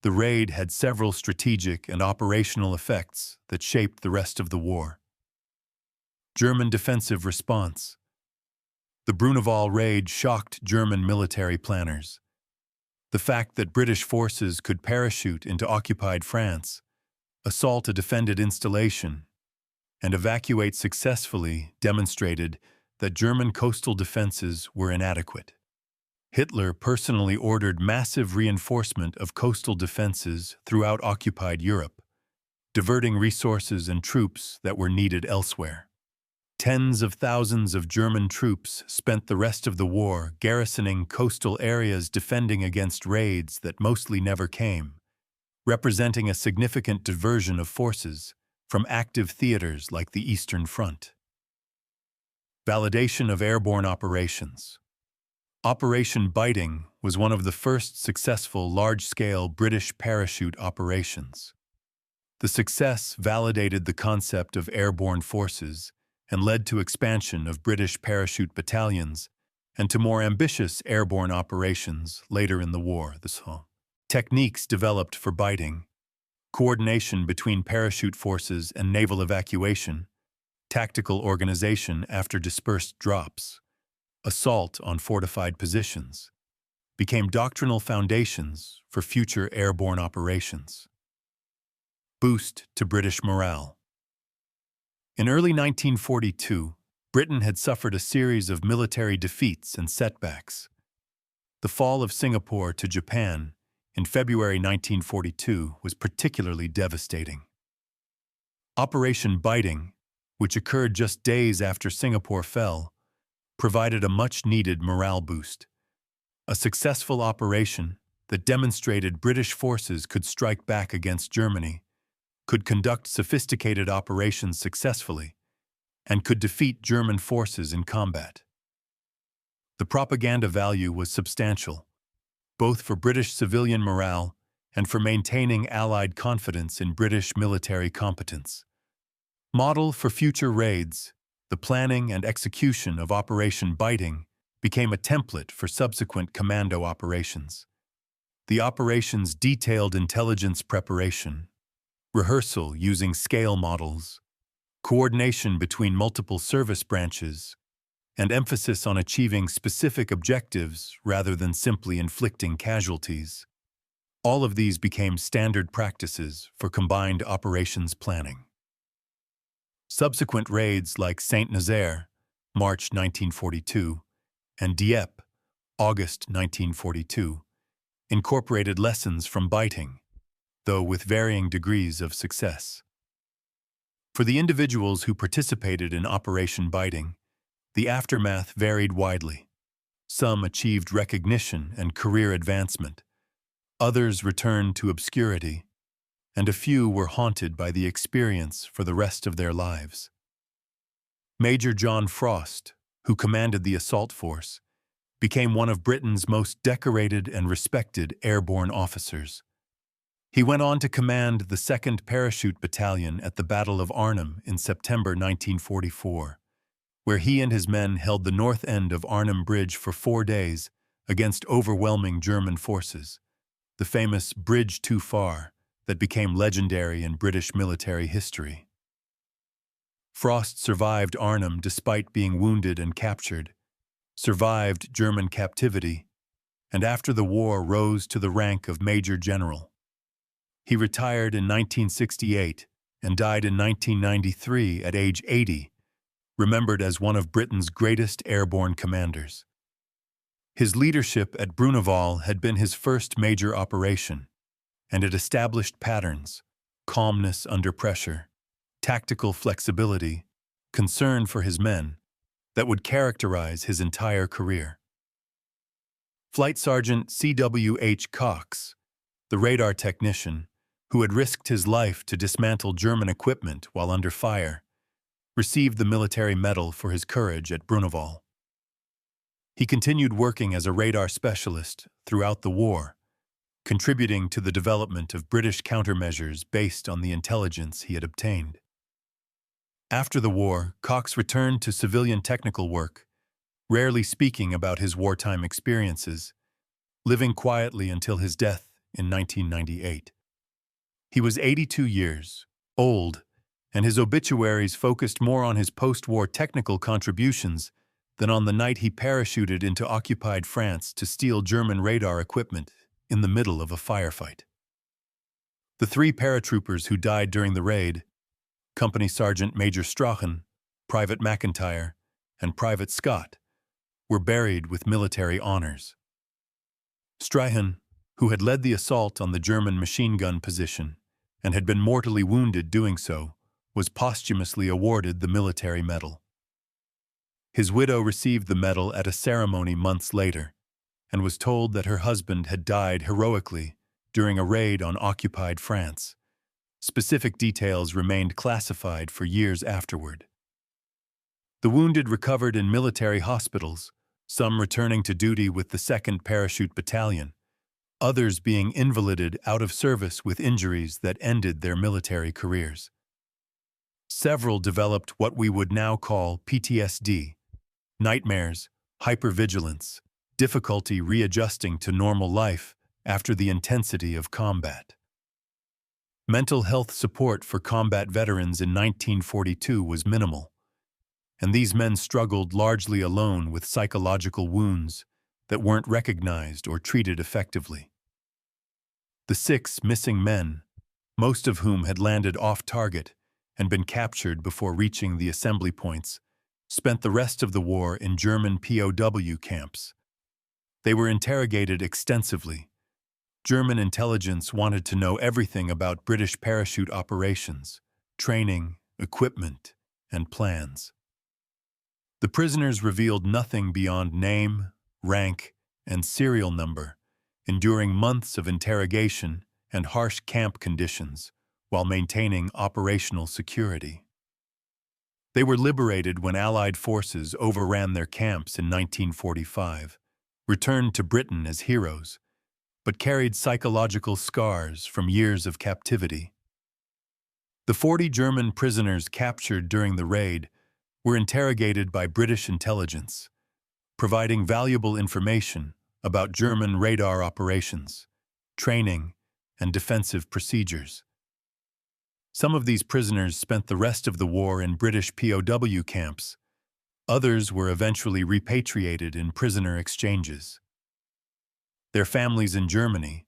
The raid had several strategic and operational effects that shaped the rest of the war. German defensive response. The Bruneval raid shocked German military planners. The fact that British forces could parachute into occupied France, assault a defended installation, and evacuate successfully demonstrated that German coastal defenses were inadequate. Hitler personally ordered massive reinforcement of coastal defenses throughout occupied Europe, diverting resources and troops that were needed elsewhere. Tens of thousands of German troops spent the rest of the war garrisoning coastal areas defending against raids that mostly never came, representing a significant diversion of forces from active theaters like the Eastern Front. Validation of airborne operations. Operation Biting was one of the first successful large-scale British parachute operations. The success validated the concept of airborne forces and led to expansion of British parachute battalions and to more ambitious airborne operations later in the war. Techniques developed for biting, coordination between parachute forces and naval evacuation, tactical organization after dispersed drops, assault on fortified positions, became doctrinal foundations for future airborne operations. Boost to British morale. In early 1942, Britain had suffered a series of military defeats and setbacks. The fall of Singapore to Japan in February 1942 was particularly devastating. Operation Biting, which occurred just days after Singapore fell, provided a much-needed morale boost. A successful operation that demonstrated British forces could strike back against Germany, could conduct sophisticated operations successfully, and could defeat German forces in combat. The propaganda value was substantial, both for British civilian morale and for maintaining Allied confidence in British military competence. Model for future raids, the planning and execution of Operation Biting became a template for subsequent commando operations. The operation's detailed intelligence preparation, rehearsal using scale models, coordination between multiple service branches, and emphasis on achieving specific objectives rather than simply inflicting casualties. All of these became standard practices for combined operations planning. Subsequent raids like Saint-Nazaire, March 1942, and Dieppe, August 1942, incorporated lessons from biting, though with varying degrees of success. For the individuals who participated in Operation Biting, the aftermath varied widely. Some achieved recognition and career advancement, others returned to obscurity, and a few were haunted by the experience for the rest of their lives. Major John Frost, who commanded the assault force, became one of Britain's most decorated and respected airborne officers. He went on to command the 2nd Parachute Battalion at the Battle of Arnhem in September 1944, where he and his men held the north end of Arnhem Bridge for 4 days against overwhelming German forces, the famous Bridge Too Far that became legendary in British military history. Frost survived Arnhem despite being wounded and captured, survived German captivity, and after the war rose to the rank of Major General. He retired in 1968 and died in 1993 at age 80, remembered as one of Britain's greatest airborne commanders. His leadership at Bruneval had been his first major operation, and it established patterns: calmness under pressure, tactical flexibility, concern for his men, that would characterize his entire career. Flight Sergeant C.W.H. Cox, the radar technician, who had risked his life to dismantle German equipment while under fire, received the military medal for his courage at Bruneval. He continued working as a radar specialist throughout the war, contributing to the development of British countermeasures based on the intelligence he had obtained. After the war, Cox returned to civilian technical work, rarely speaking about his wartime experiences, living quietly until his death in 1998. He was 82 years old, and his obituaries focused more on his post-war technical contributions than on the night he parachuted into occupied France to steal German radar equipment in the middle of a firefight. The three paratroopers who died during the raid, Company Sergeant Major Strachen, Private McIntyre, and Private Scott, were buried with military honors. Strachen, who had led the assault on the German machine gun position and had been mortally wounded doing so, was posthumously awarded the military medal. His widow received the medal at a ceremony months later and was told that her husband had died heroically during a raid on occupied France. Specific details remained classified for years afterward. The wounded recovered in military hospitals, some returning to duty with the 2nd Parachute Battalion, others being invalided out of service with injuries that ended their military careers. Several developed what we would now call PTSD, nightmares, hypervigilance, difficulty readjusting to normal life after the intensity of combat. Mental health support for combat veterans in 1942 was minimal, and these men struggled largely alone with psychological wounds that weren't recognized or treated effectively. The 6 missing men, most of whom had landed off target and been captured before reaching the assembly points, spent the rest of the war in German POW camps. They were interrogated extensively. German intelligence wanted to know everything about British parachute operations, training, equipment, and plans. The prisoners revealed nothing beyond name, rank, and serial number, enduring months of interrogation and harsh camp conditions while maintaining operational security. They were liberated when Allied forces overran their camps in 1945, returned to Britain as heroes, but carried psychological scars from years of captivity. The 40 German prisoners captured during the raid were interrogated by British intelligence, providing valuable information about German radar operations, training, and defensive procedures. Some of these prisoners spent the rest of the war in British POW camps. Others were eventually repatriated in prisoner exchanges. Their families in Germany,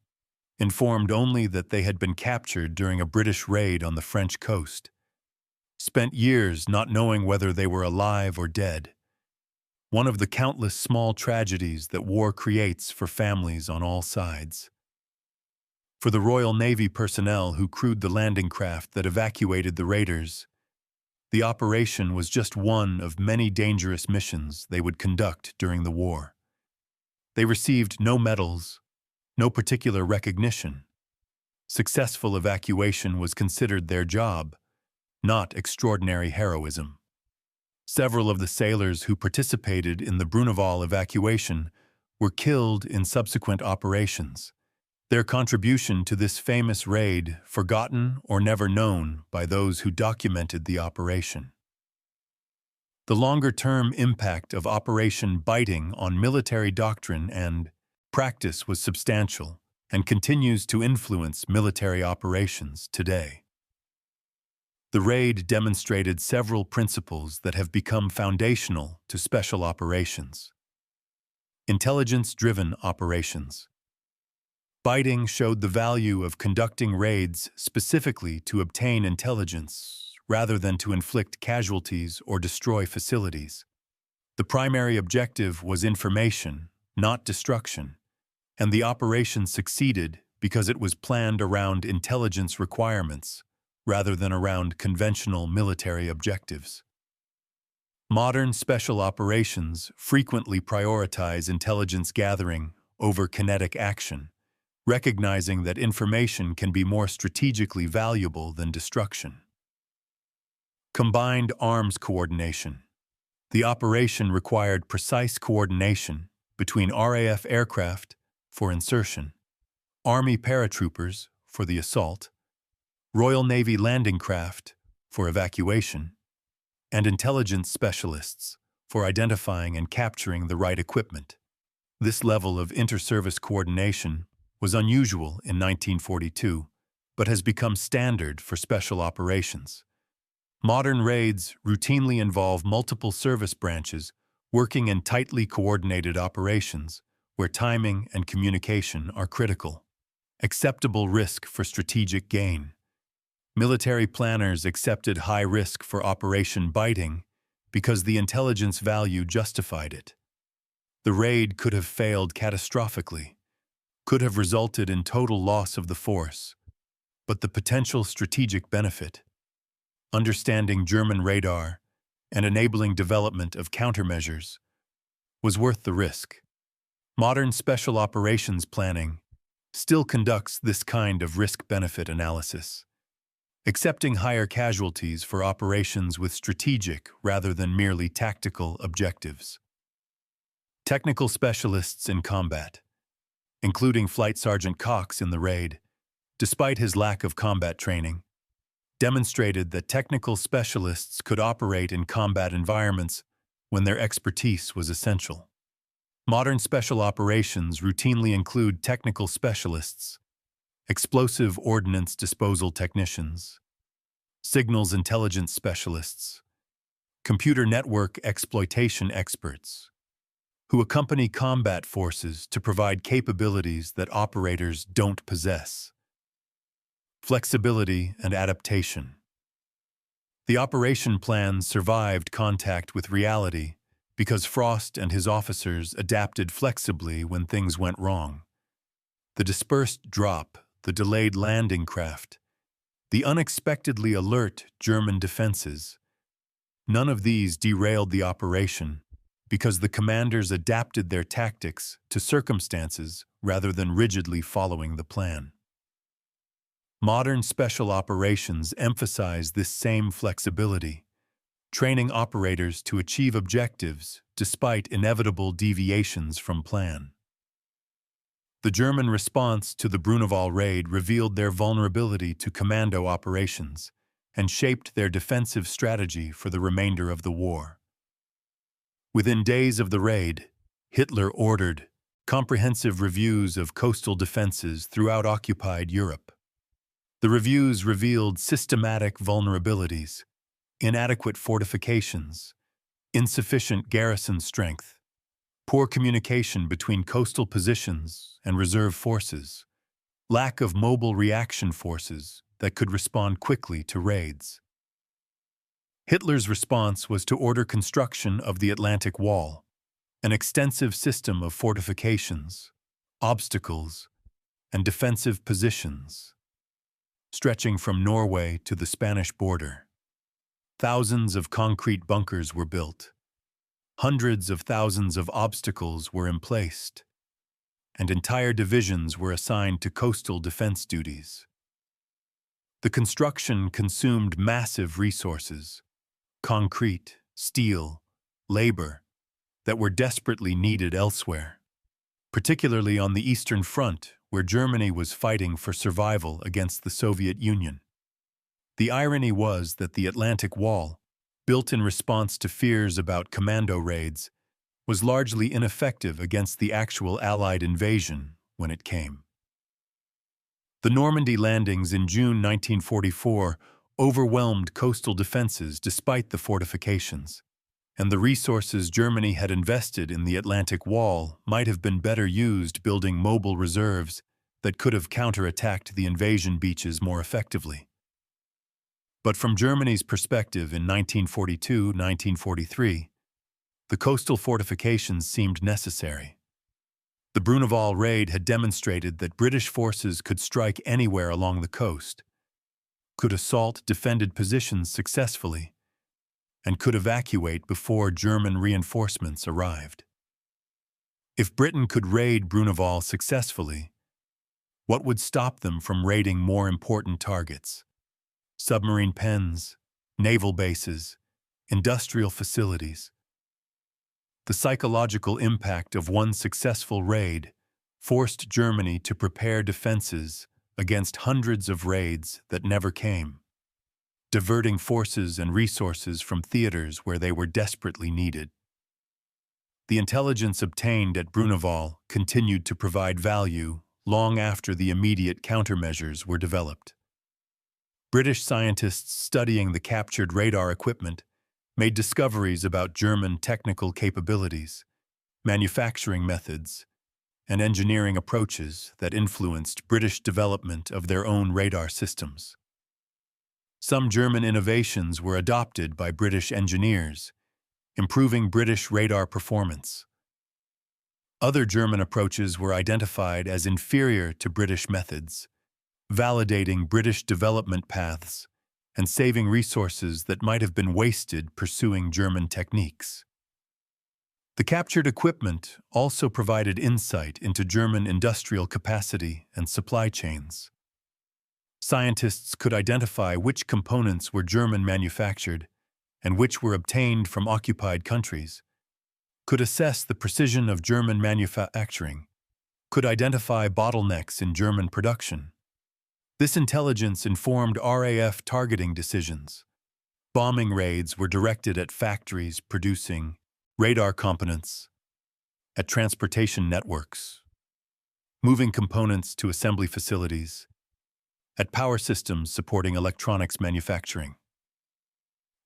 informed only that they had been captured during a British raid on the French coast, spent years not knowing whether they were alive or dead. One of the countless small tragedies that war creates for families on all sides. For the Royal Navy personnel who crewed the landing craft that evacuated the raiders, the operation was just one of many dangerous missions they would conduct during the war. They received no medals, no particular recognition. Successful evacuation was considered their job, not extraordinary heroism. Several of the sailors who participated in the Bruneval evacuation were killed in subsequent operations, their contribution to this famous raid forgotten or never known by those who documented the operation. The longer-term impact of Operation Biting on military doctrine and practice was substantial and continues to influence military operations today. The raid demonstrated several principles that have become foundational to special operations. Intelligence-driven operations. Biting showed the value of conducting raids specifically to obtain intelligence rather than to inflict casualties or destroy facilities. The primary objective was information, not destruction, and the operation succeeded because it was planned around intelligence requirements rather than around conventional military objectives. Modern special operations frequently prioritize intelligence gathering over kinetic action, recognizing that information can be more strategically valuable than destruction. Combined arms coordination. The operation required precise coordination between RAF aircraft for insertion, Army paratroopers for the assault, Royal Navy landing craft for evacuation, and intelligence specialists for identifying and capturing the right equipment. This level of inter-service coordination was unusual in 1942, but has become standard for special operations. Modern raids routinely involve multiple service branches working in tightly coordinated operations where timing and communication are critical. Acceptable risk for strategic gain. Military planners accepted high risk for Operation Biting because the intelligence value justified it. The raid could have failed catastrophically, could have resulted in total loss of the force, but the potential strategic benefit, understanding German radar and enabling development of countermeasures, was worth the risk. Modern special operations planning still conducts this kind of risk-benefit analysis, accepting higher casualties for operations with strategic rather than merely tactical objectives. Technical specialists in combat, including Flight Sergeant Cox in the raid, despite his lack of combat training, demonstrated that technical specialists could operate in combat environments when their expertise was essential. Modern special operations routinely include technical specialists, explosive ordnance disposal technicians, signals intelligence specialists, computer network exploitation experts, who accompany combat forces to provide capabilities that operators don't possess. Flexibility and adaptation. The operation plan survived contact with reality because Frost and his officers adapted flexibly when things went wrong. The dispersed drop, the delayed landing craft, the unexpectedly alert German defenses, none of these derailed the operation because the commanders adapted their tactics to circumstances rather than rigidly following the plan. Modern special operations emphasize this same flexibility, training operators to achieve objectives despite inevitable deviations from plan. The German response to the Bruneval raid revealed their vulnerability to commando operations and shaped their defensive strategy for the remainder of the war. Within days of the raid, Hitler ordered comprehensive reviews of coastal defenses throughout occupied Europe. The reviews revealed systematic vulnerabilities, inadequate fortifications, insufficient garrison strength, poor communication between coastal positions and reserve forces, lack of mobile reaction forces that could respond quickly to raids. Hitler's response was to order construction of the Atlantic Wall, an extensive system of fortifications, obstacles, and defensive positions, stretching from Norway to the Spanish border. Thousands of concrete bunkers were built, hundreds of thousands of obstacles were emplaced, and entire divisions were assigned to coastal defense duties. The construction consumed massive resources, concrete, steel, labor, that were desperately needed elsewhere, particularly on the Eastern Front, where Germany was fighting for survival against the Soviet Union. The irony was that the Atlantic Wall, built in response to fears about commando raids, was largely ineffective against the actual Allied invasion when it came. The Normandy landings in June 1944 overwhelmed coastal defenses despite the fortifications, and the resources Germany had invested in the Atlantic Wall might have been better used building mobile reserves that could have counterattacked the invasion beaches more effectively. But from Germany's perspective in 1942-1943, the coastal fortifications seemed necessary. The Bruneval raid had demonstrated that British forces could strike anywhere along the coast, could assault defended positions successfully, and could evacuate before German reinforcements arrived. If Britain could raid Bruneval successfully, what would stop them from raiding more important targets? Submarine pens, naval bases, industrial facilities. The psychological impact of one successful raid forced Germany to prepare defenses against hundreds of raids that never came, diverting forces and resources from theaters where they were desperately needed. The intelligence obtained at Bruneval continued to provide value long after the immediate countermeasures were developed. British scientists studying the captured radar equipment made discoveries about German technical capabilities, manufacturing methods, and engineering approaches that influenced British development of their own radar systems. Some German innovations were adopted by British engineers, improving British radar performance. Other German approaches were identified as inferior to British methods, validating British development paths and saving resources that might have been wasted pursuing German techniques. The captured equipment also provided insight into German industrial capacity and supply chains. Scientists could identify which components were German manufactured and which were obtained from occupied countries, could assess the precision of German manufacturing, could identify bottlenecks in German production. This intelligence informed RAF targeting decisions. Bombing raids were directed at factories producing radar components, at transportation networks, moving components to assembly facilities, at power systems supporting electronics manufacturing.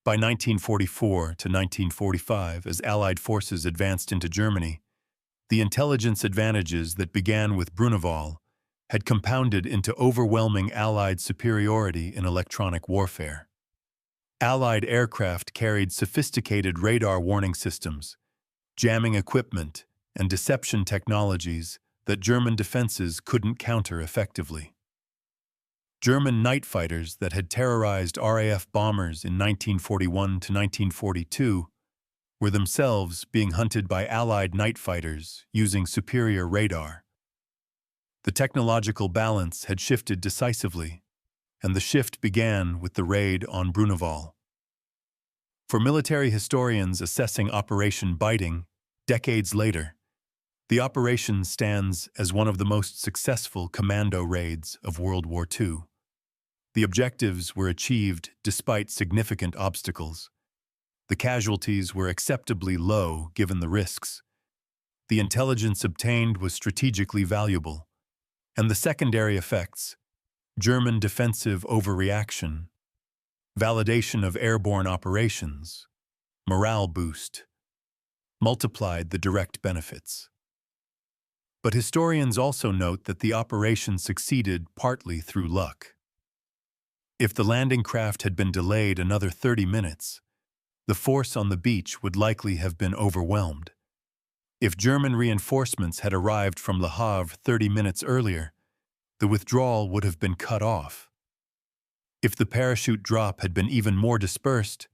By 1944 to 1945, as Allied forces advanced into Germany, the intelligence advantages that began with Bruneval had compounded into overwhelming Allied superiority in electronic warfare. Allied aircraft carried sophisticated radar warning systems, jamming equipment, and deception technologies that German defenses couldn't counter effectively. German night fighters that had terrorized RAF bombers in 1941 to 1942 were themselves being hunted by Allied night fighters using superior radar. The technological balance had shifted decisively, and the shift began with the raid on Bruneval. For military historians assessing Operation Biting decades later, the operation stands as one of the most successful commando raids of World War II. The objectives were achieved despite significant obstacles. The casualties were acceptably low given the risks. The intelligence obtained was strategically valuable, and the secondary effects, German defensive overreaction, validation of airborne operations, morale boost, multiplied the direct benefits. But historians also note that the operation succeeded partly through luck. If the landing craft had been delayed another 30 minutes, the force on the beach would likely have been overwhelmed. If German reinforcements had arrived from Le Havre 30 minutes earlier, the withdrawal would have been cut off. If the parachute drop had been even more dispersed,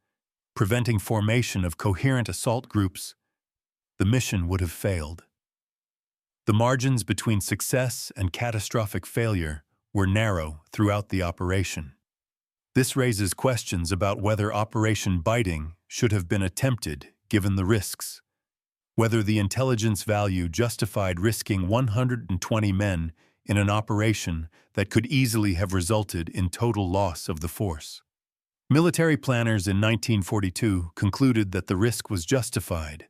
preventing formation of coherent assault groups, the mission would have failed. The margins between success and catastrophic failure were narrow throughout the operation. This raises questions about whether Operation Biting should have been attempted given the risks, whether the intelligence value justified risking 120 men in an operation that could easily have resulted in total loss of the force. Military planners in 1942 concluded that the risk was justified,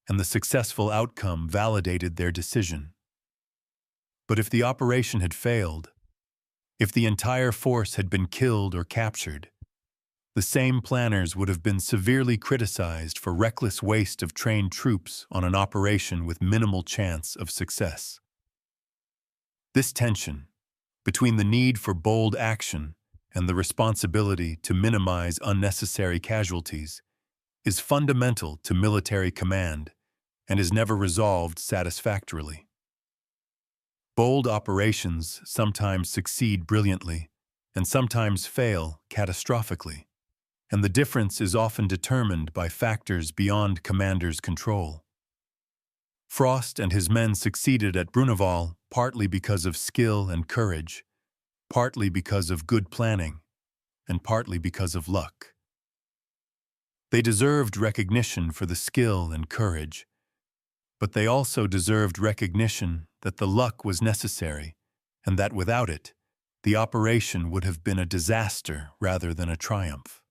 and the successful outcome validated their decision. But if the operation had failed, If the entire force had been killed or captured, the same planners would have been severely criticized for reckless waste of trained troops on an operation with minimal chance of success. This tension, between the need for bold action and the responsibility to minimize unnecessary casualties, is fundamental to military command and is never resolved satisfactorily. Bold operations sometimes succeed brilliantly and sometimes fail catastrophically, and the difference is often determined by factors beyond commanders' control. Frost and his men succeeded at Bruneval partly because of skill and courage, partly because of good planning, and partly because of luck. They deserved recognition for the skill and courage, but they also deserved recognition that the luck was necessary and that without it, the operation would have been a disaster rather than a triumph.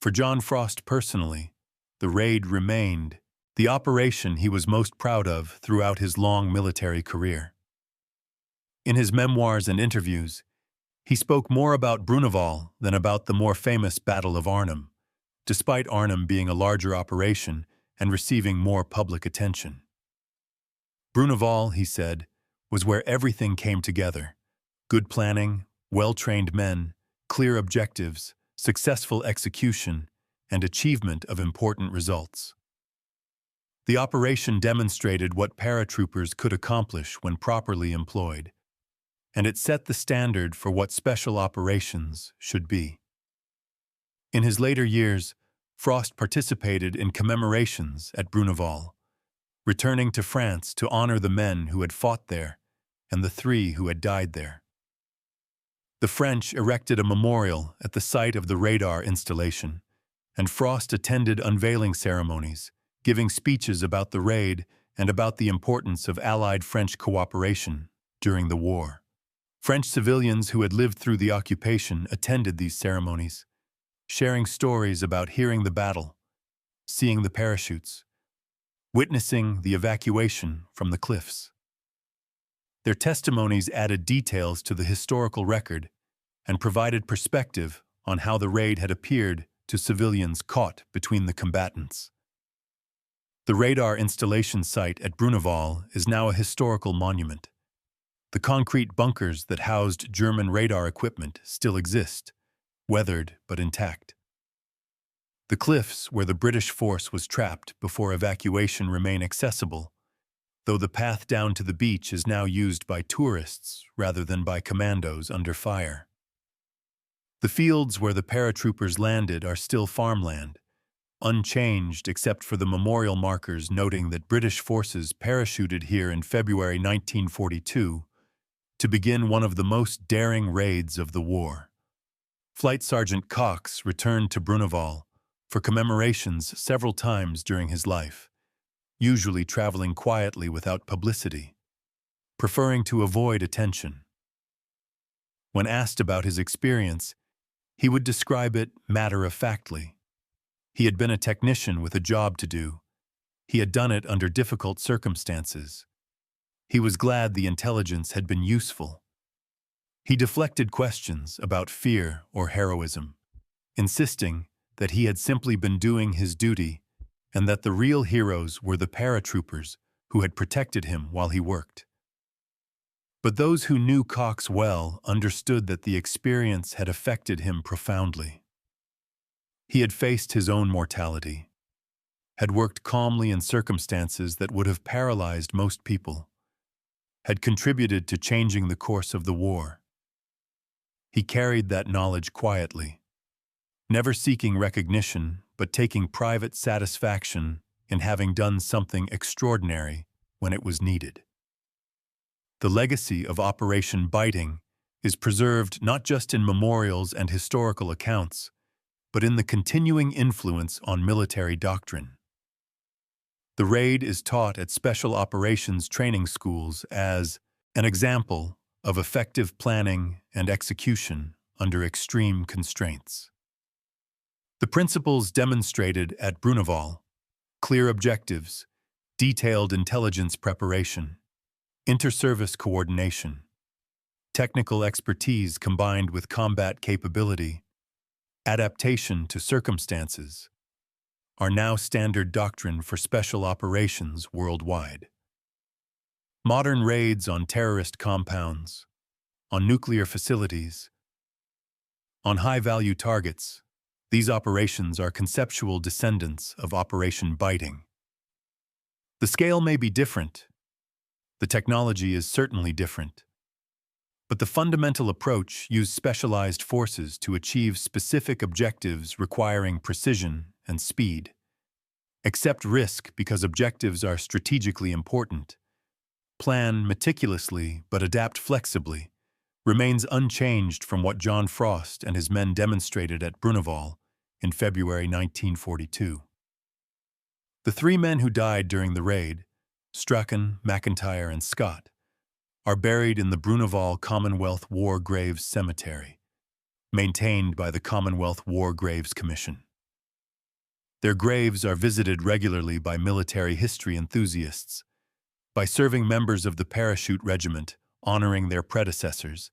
For John Frost personally, the raid remained the operation he was most proud of throughout his long military career. In his memoirs and interviews, he spoke more about Bruneval than about the more famous Battle of Arnhem, despite Arnhem being a larger operation and receiving more public attention. Bruneval, he said, was where everything came together: good planning, well-trained men, clear objectives, successful execution, and achievement of important results. The operation demonstrated what paratroopers could accomplish when properly employed, and it set the standard for what special operations should be. In his later years, Frost participated in commemorations at Bruneval, returning to France to honor the men who had fought there and the 3 who had died there. The French erected a memorial at the site of the radar installation, and Frost attended unveiling ceremonies, giving speeches about the raid and about the importance of Allied-French cooperation during the war. French civilians who had lived through the occupation attended these ceremonies, sharing stories about hearing the battle, seeing the parachutes, witnessing the evacuation from the cliffs. Their testimonies added details to the historical record and provided perspective on how the raid had appeared to civilians caught between the combatants. The radar installation site at Bruneval is now a historical monument. The concrete bunkers that housed German radar equipment still exist, weathered but intact. The cliffs where the British force was trapped before evacuation remain accessible, though the path down to the beach is now used by tourists rather than by commandos under fire. The fields where the paratroopers landed are still farmland, unchanged except for the memorial markers noting that British forces parachuted here in February 1942 to begin one of the most daring raids of the war. Flight Sergeant Cox returned to Bruneval for commemorations several times during his life, usually traveling quietly without publicity, preferring to avoid attention. When asked about his experience, he would describe it matter-of-factly. He had been a technician with a job to do. He had done it under difficult circumstances. He was glad the intelligence had been useful. He deflected questions about fear or heroism, insisting that he had simply been doing his duty and that the real heroes were the paratroopers who had protected him while he worked. But those who knew Cox well understood that the experience had affected him profoundly. He had faced his own mortality, had worked calmly in circumstances that would have paralyzed most people, had contributed to changing the course of the war. He carried that knowledge quietly, never seeking recognition but taking private satisfaction in having done something extraordinary when it was needed. The legacy of Operation Biting is preserved not just in memorials and historical accounts, but in the continuing influence on military doctrine. The raid is taught at special operations training schools as an example of effective planning and execution under extreme constraints. The principles demonstrated at Bruneval: clear objectives, detailed intelligence preparation, inter-service coordination, Technical expertise combined with combat capability, adaptation to circumstances, are now standard doctrine for special operations worldwide. Modern raids on terrorist compounds, on nuclear facilities, on high-value targets, these operations are conceptual descendants of Operation Biting. The scale may be different, the technology is certainly different, but the fundamental approach used specialized forces to achieve specific objectives requiring precision and speed. Accept risk because objectives are strategically important. Plan meticulously but adapt flexibly remains unchanged from what John Frost and his men demonstrated at Bruneval in February 1942. The three men who died during the raid, Strachan, McIntyre, and Scott, are buried in the Bruneval Commonwealth War Graves Cemetery, maintained by the Commonwealth War Graves Commission. Their graves are visited regularly by military history enthusiasts, by serving members of the Parachute Regiment honoring their predecessors,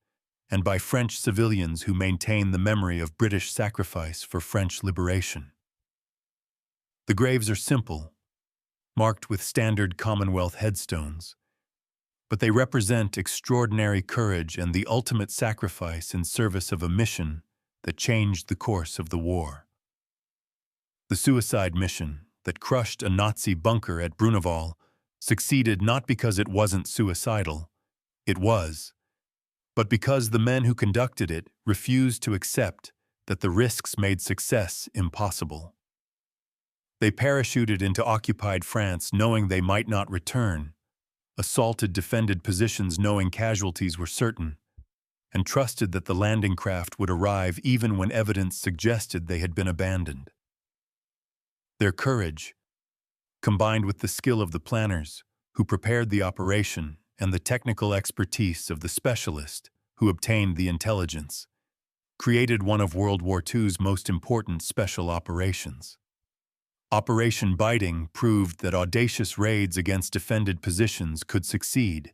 and by French civilians who maintain the memory of British sacrifice for French liberation. The graves are simple, marked with standard Commonwealth headstones, but they represent extraordinary courage and the ultimate sacrifice in service of a mission that changed the course of the war. The suicide mission that crushed a Nazi bunker at Bruneval succeeded not because it wasn't suicidal, it was, but because the men who conducted it refused to accept that the risks made success impossible. They parachuted into occupied France knowing they might not return, assaulted defended positions knowing casualties were certain, and trusted that the landing craft would arrive even when evidence suggested they had been abandoned. Their courage, combined with the skill of the planners who prepared the operation and the technical expertise of the specialist who obtained the intelligence, created one of World War II's most important special operations. Operation Biting proved that audacious raids against defended positions could succeed,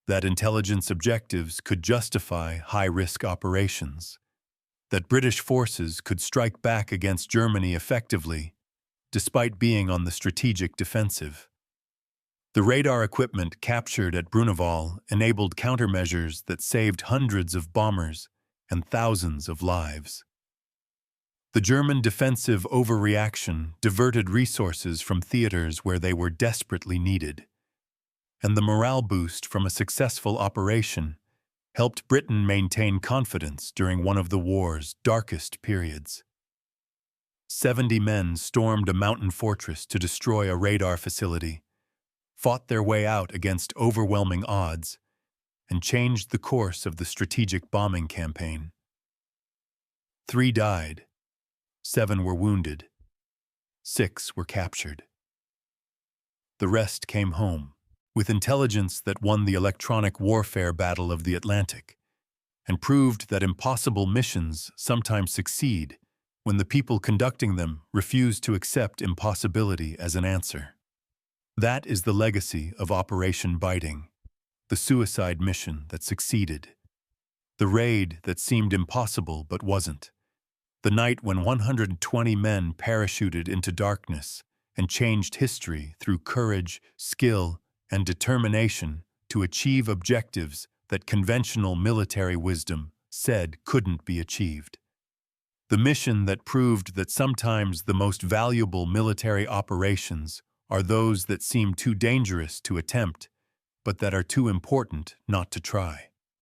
that intelligence objectives could justify high-risk operations, that British forces could strike back against Germany effectively, despite being on the strategic defensive. The radar equipment captured at Bruneval enabled countermeasures that saved hundreds of bombers and thousands of lives. The German defensive overreaction diverted resources from theaters where they were desperately needed, and the morale boost from a successful operation helped Britain maintain confidence during one of the war's darkest periods. 70 men stormed a mountain fortress to destroy a radar facility, fought their way out against overwhelming odds, and changed the course of the strategic bombing campaign. 3 died, 7 were wounded, 6 were captured. The rest came home, with intelligence that won the electronic warfare battle of the Atlantic, and proved that impossible missions sometimes succeed when the people conducting them refuse to accept impossibility as an answer. That is the legacy of Operation Biting, the suicide mission that succeeded, the raid that seemed impossible but wasn't, the night when 120 men parachuted into darkness and changed history through courage, skill, and determination to achieve objectives that conventional military wisdom said couldn't be achieved. The mission that proved that sometimes the most valuable military operations are those that seem too dangerous to attempt, but that are too important not to try.